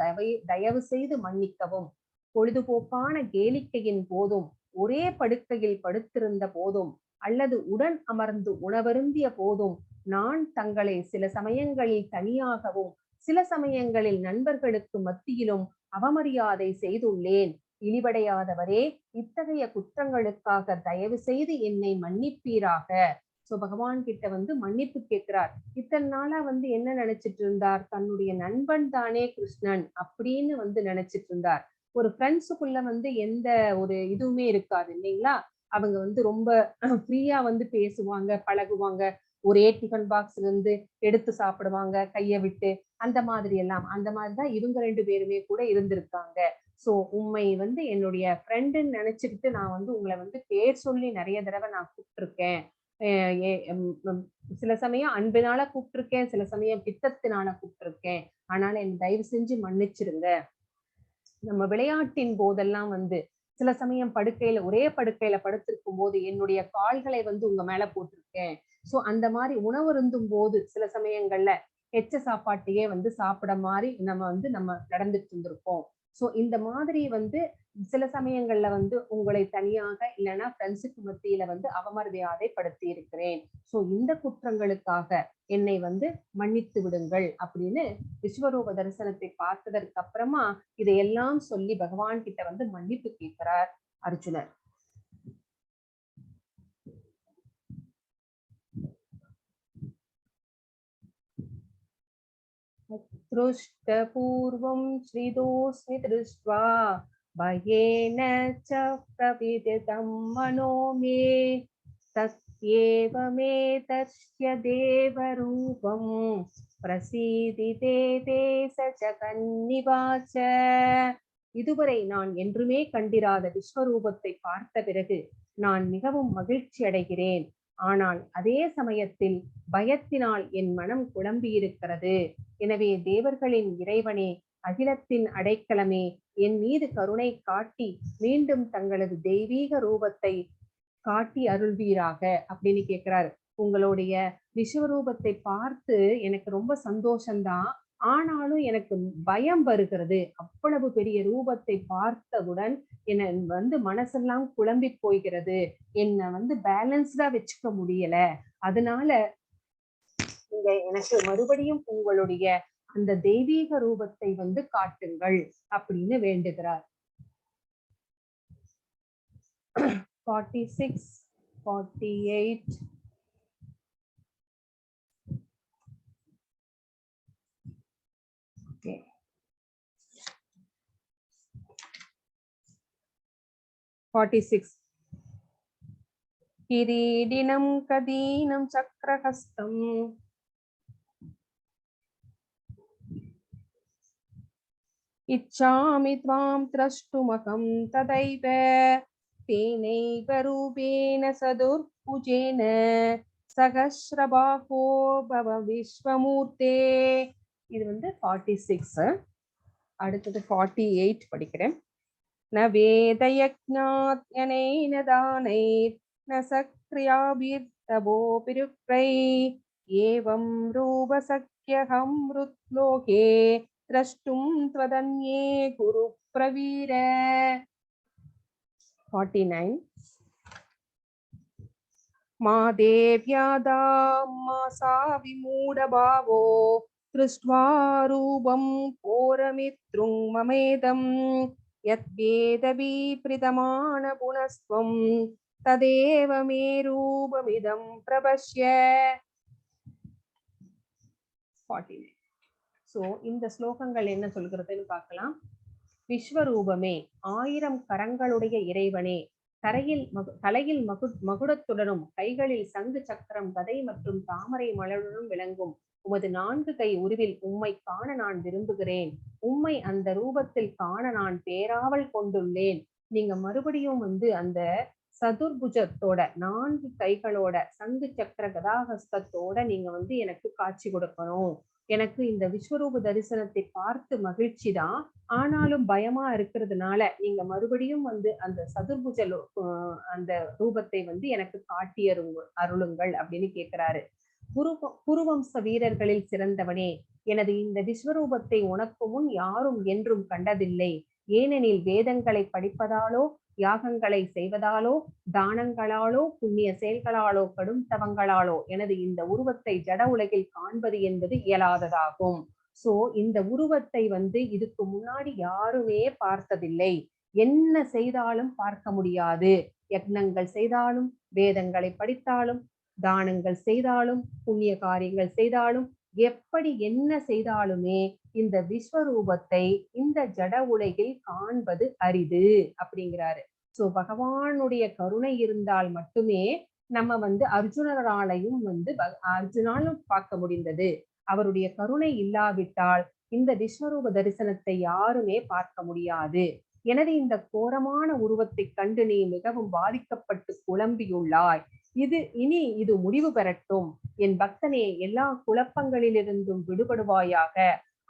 தயவு செய்து மன்னிக்கவும். பொழுதுபோக்கான கேளிக்கையின் போதும், ஒரே படுக்கையில் படுத்திருந்த போதும், அல்லது உடன் அமர்ந்து உணவருந்திய போதும் நான் தங்களை சில சமயங்களில் தனியாகவும் சில சமயங்களில் நண்பர்களுக்கு மத்தியிலும் அவமரியாதை செய்துள்ளேன். இழிவடையாதவரே, இத்தகைய குற்றங்களுக்காக தயவு செய்து என்னை மன்னிப்பீராக. சோ பகவான் கிட்ட வந்து மன்னிப்பு கேட்கிறார். இத்தனை நாளா வந்து என்ன நினைச்சிட்டு இருந்தார்? தன்னுடைய நண்பன் தானே கிருஷ்ணன் அப்படின்னு வந்து நினைச்சிட்டு இருந்தார். ஒரு ஃப்ரெண்ட்ஸுக்குள்ள வந்து எந்த ஒரு இதுவுமே இருக்காது இல்லைங்களா? அவங்க வந்து ரொம்ப ஃப்ரீயா வந்து பேசுவாங்க, பழகுவாங்க, ஒரே டிஃபன் பாக்ஸ்ல இருந்து எடுத்து சாப்பிடுவாங்க கையை விட்டு, அந்த மாதிரி எல்லாம். அந்த மாதிரிதான் இவங்க 2 பேருமே கூட இருந்திருக்காங்க. சோ உண்மை வந்து என்னுடைய ஃப்ரெண்டுன்னு நினைச்சுக்கிட்டு நான் வந்து உங்களை வந்து பேர் சொல்லி நிறைய தடவை நான் கூப்பிட்டுருக்கேன். சில சமயம் அன்பினால கூப்பிட்டுருக்கேன், சில சமயம் பித்தத்தினால கூப்பிட்டுருக்கேன். ஆனால என்னை தயவு செஞ்சு மன்னிச்சிருங்க. நம்ம விளையாட்டின் போதெல்லாம் வந்து சில சமயம் ஒரே படுக்கையில படுத்திருக்கும் போது என்னுடைய கால்களை வந்து உங்க மேல போட்டிருக்கேன். சோ அந்த மாதிரி உணவு இருந்தும் போது சில சமயங்கள்ல எச்ச சாப்பாட்டையே வந்து சாப்பிட மாதிரி நம்ம நடந்துட்டு இருந்திருக்கோம். சோ இந்த மாதிரி வந்து சில சமயங்கள்ல வந்து உங்களை தனியாக இல்லைன்னா ஃப்ரெண்ட்ஸுக்கு மத்தியில வந்து அவமரியாதை படுத்தி இருக்கிறேன். சோ இந்த குற்றங்களுக்காக என்னை வந்து மன்னித்து விடுங்கள் அப்படின்னு விஸ்வரூப தரிசனத்தை பார்த்ததற்கு அப்புறமா இதையெல்லாம் சொல்லி பகவான் கிட்ட வந்து மன்னிப்பு கேட்கிறார் அர்ஜுனர். दृष्टपूर्वं श्रिदोऽस्मि दृष्ट्वा भयेन च प्रविदितं मनो मे तत्येवमेतस्य देवरूपं प्रसीदिते ते सचकन्निवाच. இதுவரை நான் என்றுமே கண்டிராத விஸ்வரூபத்தை பார்த்த பிறகு நான் மிகவும் மகிழ்ச்சி அடைகிறேன். ஆனால் அதே சமயத்தில் பயத்தினால் என் மனம் குழம்பியிருக்கிறது. எனவே தேவர்களின் இறைவனே, அகிலத்தின் அடைக்கலமே, என் மீது கருணை காட்டி மீண்டும் தங்களது தெய்வீக ரூபத்தை காட்டி அருள்வீராக அப்படின்னு கேட்கிறாரு. உங்களுடைய விஸ்வரூபத்தை பார்த்து எனக்கு ரொம்ப சந்தோஷம்தான், ஆனாலும் எனக்கு பயம் வருகிறது. அவ்வளவு பெரிய ரூபத்தை பார்த்தவுடன் என்ன மனசெல்லாம் குழம்பி போய்கிறது. என்ன பேலன்ஸ்டா வச்சுக்க முடியல. அதனால நீங்க எனக்கு மறுபடியும் உங்களுடைய அந்த தெய்வீக ரூபத்தை காட்டுங்கள் அப்படின்னு வேண்டுகிறார். 46, 48. Okay. किरीडिनं कदीनं चक्रहस्तम् इच्छामि त्वां द्रष्टुमहं तदैव तेनैव रूपेण सदुर्भुजेन सहस्रबाहो भव विश्वमूर्ते. இது 46. அடுத்தது 48 படிக்கிறேன். न वेदयज्ञात्यनेन दानैर् न सक्रियाभिर्तपोभिरुक्तै एवं रूपसख्यहं मृत्लोके द्रष्टुं त्वदन्ये गुरु प्रवीर. 49. मा देव्यादा मासा विमूढभावो दृष्ट्वा रूपं पोरमित्रुं ममेदम् यद्वेदविप्रीतमान पुनस्त्वं तदेव मे रूपमिदं प्रपश्य. 49. சோ இந்த ஸ்லோகங்கள் என்ன சொல்கிறதுன்னு பார்க்கலாம். விஸ்வரூபமே, 1000 கரங்களுடைய இறைவனே, தலையில் மகுடத்துடனும் கைகளில் சங்கு சக்கரம் கதை மற்றும் தாமரை மலருடனும் விளங்கும் உமது 4 கை உருவில் உம்மை காண நான் விரும்புகிறேன். உம்மை அந்த ரூபத்தில் காண நான் பேராவல் கொண்டுள்ளேன். நீங்க மறுபடியும் அந்த சதுர்புஜத்தோட 4 கைகளோட சங்கு சக்கர கதாஹஸ்தத்தோட நீங்க எனக்கு காட்சி கொடுக்கணும். எனக்கு இந்த விஸ்வரூப தரிசனத்தை பார்த்து மகிழ்ச்சி தான், ஆனாலும் பயமா இருக்கிறதுனால நீங்க மறுபடியும் அந்த சதுர்புஜ அந்த ரூபத்தை எனக்கு காட்டி அருளுங்கள் அப்படின்னு கேட்கிறாரு. குருவம்ச வீரர்களில் சிறந்தவனே, எனது இந்த விஸ்வரூபத்தை உனக்கு முன் யாரும் என்றும் கண்டதில்லை. ஏனெனில் வேதங்களை படிப்பதாலோ, யாகங்களை செய்வதாலோ, தானங்களாலோ, புண்ணிய செயல்களாலோ, கடும் தவங்களாலோ எனது இந்த உருவத்தை ஜட உலகில் காண்பது என்பது இயலாததாகும். சோ இந்த உருவத்தை இதுக்கு முன்னாடி யாருமே பார்த்ததில்லை. என்ன செய்தாலும் பார்க்க முடியாது. யக்னங்கள் செய்தாலும், வேதங்களை படித்தாலும், தானங்கள் செய்தாலும், புண்ணிய காரியங்கள் செய்தாலும், எப்படி என்ன செய்தாலுமே இந்த விஸ்வரூபத்தை இந்த ஜட உலகில் காண்பது அரிது அப்படிங்கிறாரு. சோ பகவானுடைய கருணை இருந்தால் மட்டுமே நம்ம அர்ஜுனராலையும் அர்ஜுனாலும் பார்க்க முடிந்தது. அவருடைய கருணை இல்லாவிட்டால் இந்த விஸ்வரூப தரிசனத்தை யாருமே பார்க்க முடியாது. எனது இந்த கோரமான உருவத்தை கண்டு நீ மிகவும் பாதிக்கப்பட்டு குழம்பியுள்ளாய். இது முடிவு பெறட்டும். என் பக்தனே, எல்லா குழப்பங்களிலிருந்தும் விடுபடுவாயாக.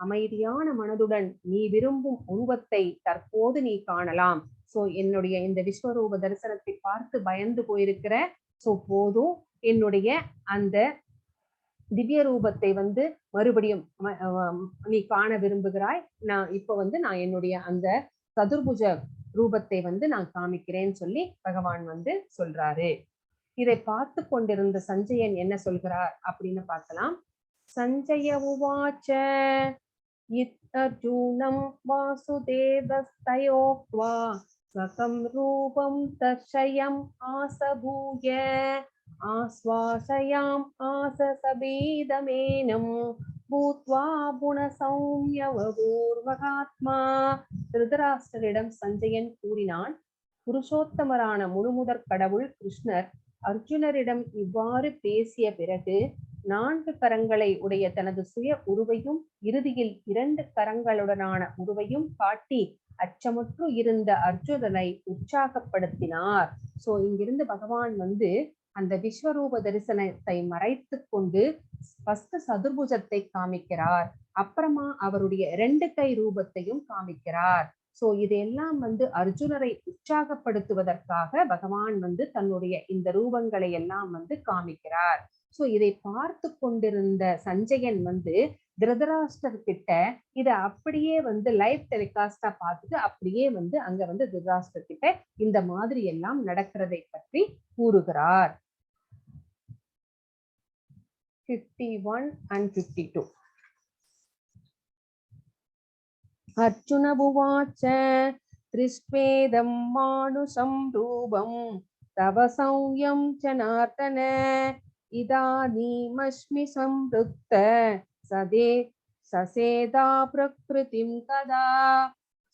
அமைதியான மனதுடன் நீ விரும்பும் உருவத்தை தற்போது நீ காணலாம். சோ என்னுடைய இந்த விஸ்வரூப தரிசனத்தை பார்த்து பயந்து போயிருக்கிற, சோ போதும், என்னுடைய அந்த திவ்ய ரூபத்தை மறுபடியும் நீ காண விரும்புகிறாய். நான் இப்ப நான் என்னுடைய அந்த சதுர்புஜ ரூபத்தை நான் காமிக்கிறேன்னு சொல்லி பகவான் சொல்றாரு. இதை பார்த்து கொண்டிருந்த சஞ்சயன் என்ன சொல்கிறார் அப்படின்னு பார்க்கலாம். சஞ்சய உவாச்ச இத்தர்ஜுனம் வாசுதேவஸ்தயோக்த்வா ஸ்வகம் ரூபம் தர்ஷயம் ஆசபூய ஆஸ்வாசயாம் ஆசசபீதமேனம் பூத்வா புன சௌமியவபூர்வகாத்மா. திருதராஷ்டிரரிடம் சஞ்சயன் கூறினான், புருஷோத்தமரான முழுமுதற் கடவுள் கிருஷ்ணர் அர்ஜுனரிடம் இவ்வாறு பேசிய பிறகு 4 கரங்களை உடைய தனது சுய உருவையும் இறுதியில் 2 கரங்களுடனான உருவையும் காட்டி அச்சமுற்று இருந்த அர்ஜுனனை உற்சாகப்படுத்தினார். சோ இங்கிருந்து பகவான் அந்த விஸ்வரூப தரிசனத்தை மறைத்து கொண்டு ஃபர்ஸ்ட் சதுர்புஜத்தை காமிக்கிறார், அப்புறமா அவருடைய 2 கை ரூபத்தையும் காமிக்கிறார். சோ இதெல்லாம் அர்ஜுனரை உற்சாகப்படுத்துவதற்காக பகவான் தன்னுடைய இந்த ரூபங்களை எல்லாம் காமிக்கிறார். சோ இதை பார்த்து கொண்டிருந்த சஞ்சயன் திருதராஷ்டிரர் கிட்ட இத அப்படியே லைவ் டெலிகாஸ்டா பார்த்துட்டு அப்படியே அங்க திருதராஷ்டிரர் கிட்ட இந்த மாதிரி எல்லாம் நடக்கிறதை பற்றி கூறுகிறார். 51 and 52. அர்ஜுன புவாச்ச த்ரிஷ்வேதம் மானுஷம் ரூபம் தவ சௌயம் ஜனார்தன இதானீமஸ்மி சம்ருக்த சசேதா பிரக்ருதிம் கதா.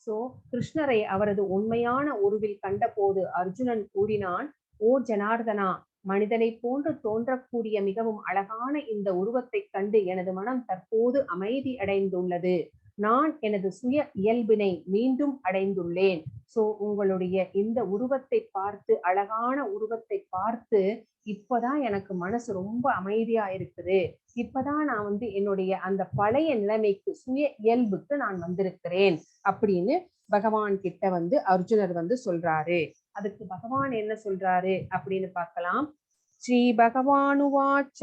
சோ கிருஷ்ணரை அவரது உண்மையான உருவில் கண்டபோது அர்ஜுனன் கூறினான், ஓ ஜனார்தனா, மனிதனை போன்று தோன்றக்கூடிய மிகவும் அழகான இந்த உருவத்தை கண்டு எனது மனம் தற்போது அமைதி அடைந்துள்ளது. நான் எனது சுய இயல்பினை மீண்டும் அடைந்துள்ளேன். சோ உங்களுடைய இந்த உருவத்தை பார்த்து, அழகான உருவத்தை பார்த்து இப்பதான் எனக்கு மனசு ரொம்ப அமைதியா இருக்குது. இப்பதான் நான் என்னுடைய அந்த பழைய நிலைமைக்கு, சுய இயல்புக்கு நான் வந்திருக்கிறேன் அப்படின்னு பகவான் கிட்ட அர்ஜுனர் சொல்றாரு. அதுக்கு பகவான் என்ன சொல்றாரு அப்படின்னு பார்க்கலாம். ஸ்ரீ பகவானுவாச்ச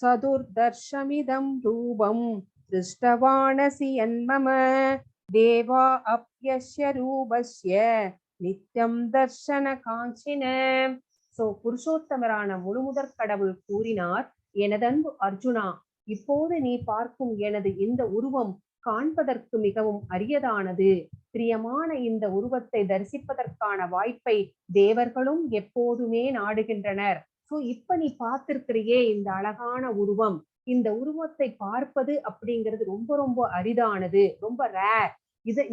சதுர்தர்ஷமிதம் ரூபம் திருஷ்டவானசி யன்மம தேவா அப்யஸ்ய ரூபஸ்ய நித்யம் தர்ஷன காஞ்சின. சோ புருஷோத்தமரான முழுமுதற் கடவுள் கூறினார், எனதன்பு அர்ஜுனா, இப்போது நீ பார்க்கும் எனது இந்த உருவம் காண்பதற்கு மிகவும் அரியதானது. பிரியமான இந்த உருவத்தை தரிசிப்பதற்கான வாய்ப்பை தேவர்களும் எப்போதுமே நாடுகின்றனர். சோ இப்ப நீ பார்த்திருக்கிறியே இந்த அழகான உருவம், இந்த உருவத்தை பார்ப்பது அப்படிங்கிறது ரொம்ப ரொம்ப அரிதானது, ரொம்ப ரேர்.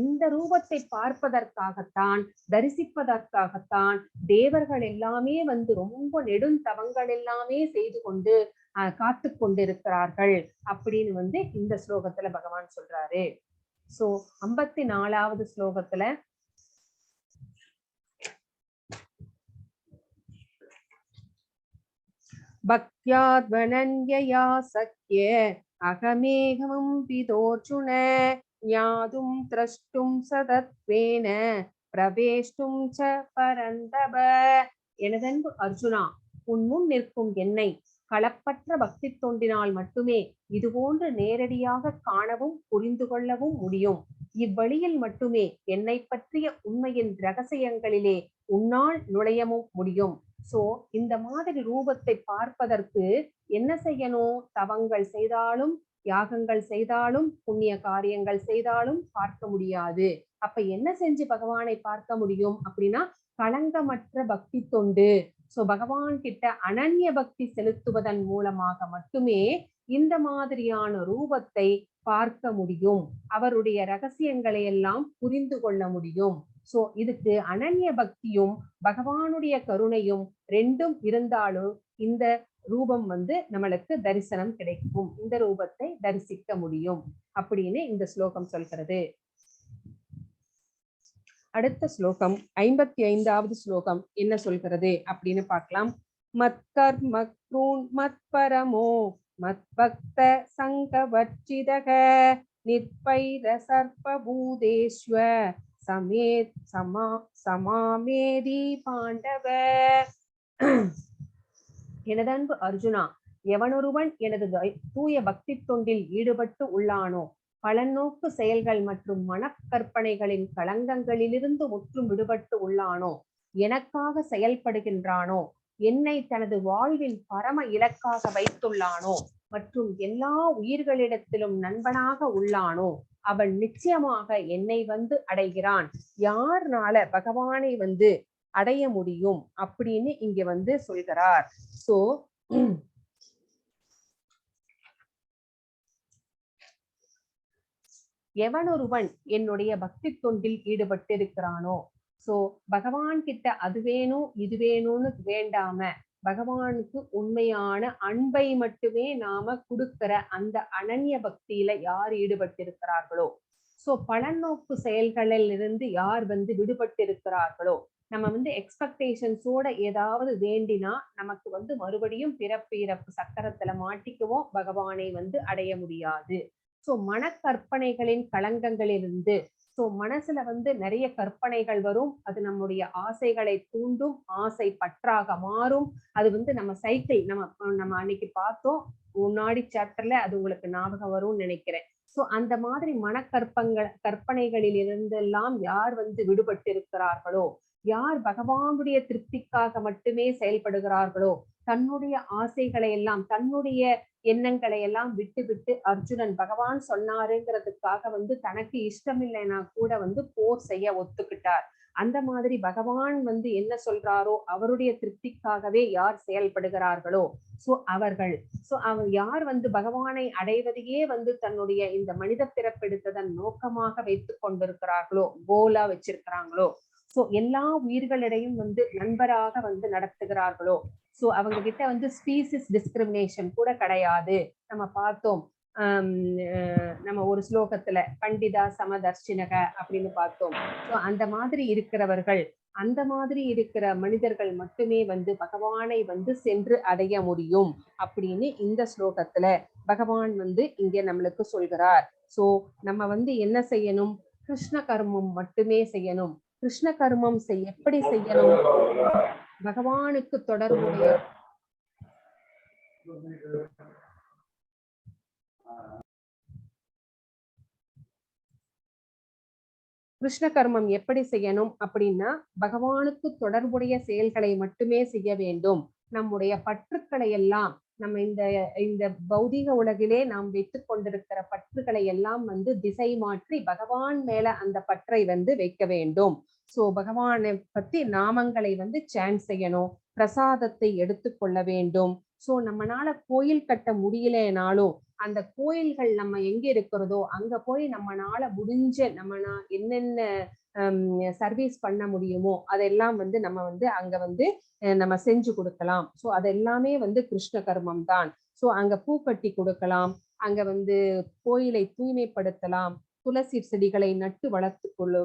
இந்த ரூபத்தை பார்ப்பதற்காகத்தான், தரிசிப்பதற்காகத்தான் தேவர்கள் எல்லாமே ரொம்ப நெடுந்தவங்கள் எல்லாமே செய்து கொண்டு காத்து கொண்டிருக்கிறார்கள் அப்படின்னு இந்த ஸ்லோகத்துல பகவான் சொல்றாரு. சோ 54வது ஸ்லோகத்துல பக்த்யாத்வனன்யயா சக்ய அகமேகமம் விதோர்ஜுன ஞாதும் த்ரஷ்டும் சதத்வேன பிரவேஷ்டும் ச பரந்தப. எனதன்பு அர்ஜுனா, உன் முன் நிற்கும் என்னை களப்பற்ற பக்தி தொண்டினால் மட்டுமே இதுபோன்று நேரடியாக காணவும் புரிந்து கொள்ளவும் முடியும். இவ்வழியில் மட்டுமே என்னை பற்றிய உண்மையின் ரகசியங்களிலே உன்னால் நுழையவும் முடியும். சோ இந்த மாதிரி ரூபத்தை பார்ப்பதற்கு என்ன செய்யணும்? தவங்கள் செய்தாலும், யாகங்கள் செய்தாலும், புண்ணிய காரியங்கள் செய்தாலும் பார்க்க முடியாது. அப்ப என்ன செஞ்சு பகவானை பார்க்க முடியும் அப்படின்னா, களங்கமற்ற பக்தி தொண்டு. சோ பகவான் கிட்ட அனன்ய பக்தி செலுத்துவதன் மூலமாக மட்டுமே இந்த மாதிரியான ரூபத்தை பார்க்க முடியும், அவருடைய ரகசியங்களை எல்லாம் புரிந்து கொள்ள முடியும். சோ இதுக்கு அனன்ய பக்தியும் பகவானுடைய கருணையும் ரெண்டும் இருந்தாலும் இந்த ரூபம் நம்மளுக்கு தரிசனம் கிடைக்கும், இந்த ரூபத்தை தரிசிக்க முடியும் அப்படின்னு இந்த ஸ்லோகம் சொல்கிறது. அடுத்த ஸ்லோகம் 55வது ஸ்லோகம் என்ன சொல்கிறது அப்படின்னு பார்க்கலாம். மத்கர்ம மத்பரமோ மத்பக்த சங்கவர்ச்சிதக நிர்பைர சர்ப்பபூதேஸ்வ சமாமேதி பாண்டவ. எனதன்பு அர்ஜுனா, எவனொருவன் எனது தூய பக்தி தொண்டில் ஈடுபட்டு உள்ளானோ, பலநோக்கு செயல்கள் மற்றும் மனக்கற்பனைகளின் களங்கங்களிலிருந்து முற்றும் விடுபட்டு உள்ளானோ, எனக்காக செயல்படுகின்றானோ, என்னை தனது வாழ்வில் பரம இலக்காக வைத்துள்ளானோ மற்றும் எல்லா உயிர்களிடத்திலும் நண்பனாக உள்ளானோ, அவன் நிச்சயமாக என்னை அடைகிறான். யார்னால பகவானை அடைய முடியும் அப்படின்னு இங்க சொல்கிறார். சோ எவனொருவன் என்னுடைய பக்தி தொண்டில் ஈடுபட்டிருக்கிறானோ, சோ பகவான் கிட்ட அது வேணும் இது வேணும்னு வேண்டாம பகவானுக்கு உண்மையான அன்பை மட்டுமே நாம கொடுக்கிற அந்த அனன்ய பக்தியில யார் ஈடுபட்டிருக்கிறார்களோ, சோ பலநோக்கு செயல்களில் இருந்து யார் விடுபட்டிருக்கிறார்களோ, நம்ம எக்ஸ்பெக்டேஷன்ஸோட ஏதாவது வேண்டினா நமக்கு மறுபடியும் பிறப்பு இறப்பு சக்கரத்துல மாட்டிக்குவோம், பகவானை அடைய முடியாது. சோ மனக்கற்பனைகளின் களங்கங்களிலிருந்து, சோ மனசுல நிறைய கற்பனைகள் வரும், அது நம்முடைய ஆசைகளை தூண்டும், ஆசை பற்றாக மாறும். அது நம்ம சைக்கிள் நம்ம அன்னைக்கு பார்த்தோம் முன்னாடி சாப்டர்ல, அது உங்களுக்கு ஞாபகம் வரும்னு நினைக்கிறேன். சோ அந்த மாதிரி கற்பனைகளில் இருந்தெல்லாம் யார் விடுபட்டிருக்கிறார்களோ, யார் பகவானுடைய திருப்திக்காக மட்டுமே செயல்படுகிறார்களோ, தன்னுடைய ஆசைகளை எல்லாம் தன்னுடைய எண்ணங்களை எல்லாம் விட்டு விட்டு அர்ஜுனன் பகவான் சொன்னாருங்கிறதுக்காக தனக்கு இஷ்டமில்லைன்னா கூட போர் செய்ய ஒத்துக்கிட்டார். அந்த மாதிரி பகவான் என்ன சொல்றாரோ அவருடைய திருப்திக்காகவே யார் செயல்படுகிறார்களோ, சோ அவர்கள் அவர் யார் பகவானை அடைவதையே தன்னுடைய இந்த மனித பிறப்பெடுத்ததன் நோக்கமாக வைத்துக் கொண்டிருக்கிறார்களோ, கோலா வச்சிருக்கிறாங்களோ, சோ எல்லா உயிர்களிடையும் நண்பராக நடத்துகிறார்களோ, சோ அவங்க கிட்ட ஸ்பீசிஸ் டிஸ்கிரிமினேஷன் கூட கிடையாது. நம்ம பார்த்தோம் நம்ம ஒரு ஸ்லோகத்துல பண்டிதா சமதர்ஷினக அப்படின்னு பார்த்தோம். சோ அந்த மாதிரி இருக்கிறவர்கள், அந்த மாதிரி இருக்கிற மனிதர்கள் மட்டுமே பகவானை சென்று அடைய முடியும் அப்படின்னு இந்த ஸ்லோகத்துல பகவான் இங்க நம்மளுக்கு சொல்கிறார். சோ நம்ம என்ன செய்யணும்? கிருஷ்ண கர்மம் மட்டுமே செய்யணும். கிருஷ்ண கர்மம் எப்படி செய்யணும்? பகவானுக்கு தொடர்புடைய கிருஷ்ண கர்மம் எப்படி செய்யணும் அப்படின்னா, பகவானுக்கு தொடர்புடைய செயல்களை மட்டுமே செய்ய வேண்டும். நம்முடைய பற்றுக்களை எல்லாம் நம்ம இந்த பௌதிக உலகிலே நாம் வைத்துக் கொண்டிருக்கிற பற்றுக்களை எல்லாம் திசை மாற்றி பகவான் மேல அந்த பற்றை வைக்க வேண்டும். சோ பகவானை பத்தி நாமங்களை சாண்ட் செய்யணும், பிரசாதத்தை எடுத்துக்கொள்ள வேண்டும். சோ நம்மனால கோயில் கட்ட முடியலனாலும் அந்த கோயில்கள் நம்ம எங்க இருக்கிறதோ அங்க போய் நம்மனால முடிஞ்ச என்னென்ன சர்வீஸ் பண்ண முடியுமோ அதெல்லாம் நம்ம அங்க நம்ம செஞ்சு கொடுக்கலாம். சோ அதெல்லாமே கிருஷ்ண கர்மம் தான். சோ அங்க பூ கட்டி கொடுக்கலாம், அங்க கோயிலை தூய்மைப்படுத்தலாம், துளசி செடிகளை நட்டு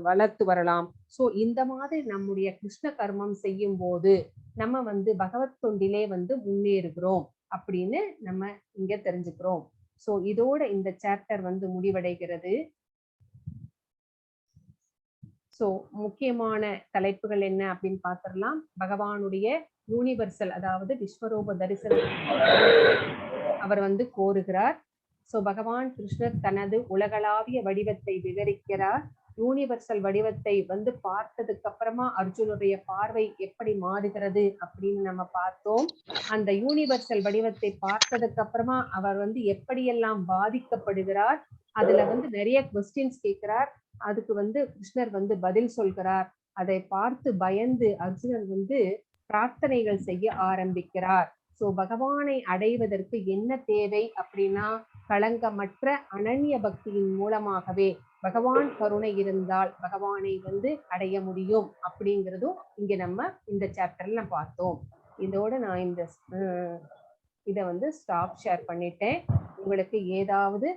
வளர்த்து வரலாம். சோ இந்த மாதிரி நம்முடைய கிருஷ்ண கர்மம் செய்யும் போது நம்ம பகவத் தொண்டிலே முன்னேறுகிறோம் அப்படின்னு நம்ம இங்க தெரிஞ்சுக்கிறோம். சோ இதோட இந்த சாப்டர் முடிவடைகிறது. சோ முக்கியமான தலைப்புகள் என்ன அப்படின்னு பார்த்திடலாம். பகவானுடைய யூனிவர்சல், அதாவது விஸ்வரூப தரிசனம் அவர் கோருகிறார். சோ பகவான் கிருஷ்ணர் தனது உலகளாவிய வடிவத்தை விவரிக்கிறார். யூனிவர்சல் வடிவத்தை பார்த்ததுக்கு அப்புறமா அர்ஜுனுடைய பார்வை எப்படி மாறுகிறது அப்படின்னு நம்ம பார்த்தோம். அந்த யூனிவர்சல் வடிவத்தை பார்த்ததுக்கு அப்புறமா அவர் எப்படியெல்லாம் பாதிக்கப்படுகிறார், அதுல நிறைய கொஸ்டின்ஸ் கேட்கிறார். அதுக்கு கிருஷ்ணர் பதில் சொல்கிறார். அதை பார்த்து பயந்து அர்ஜுனன் பிரார்த்தனைகள் செய்ய ஆரம்பிக்கிறார். சோ பகவானை அடைவதற்கு என்ன தேவை அப்படின்னா, களங்கமற்ற அனன்ய பக்தியின் மூலமாகவே பகவான் கருணை இருந்தால் பகவானை அடைய முடியும் அப்படிங்கிறதும் இங்க நம்ம இந்த சாப்டர்ல பார்த்தோம். இதோட நான் இந்த இதை ஸ்டாப் ஷேர் பண்ணிட்டேன். உங்களுக்கு ஏதாவது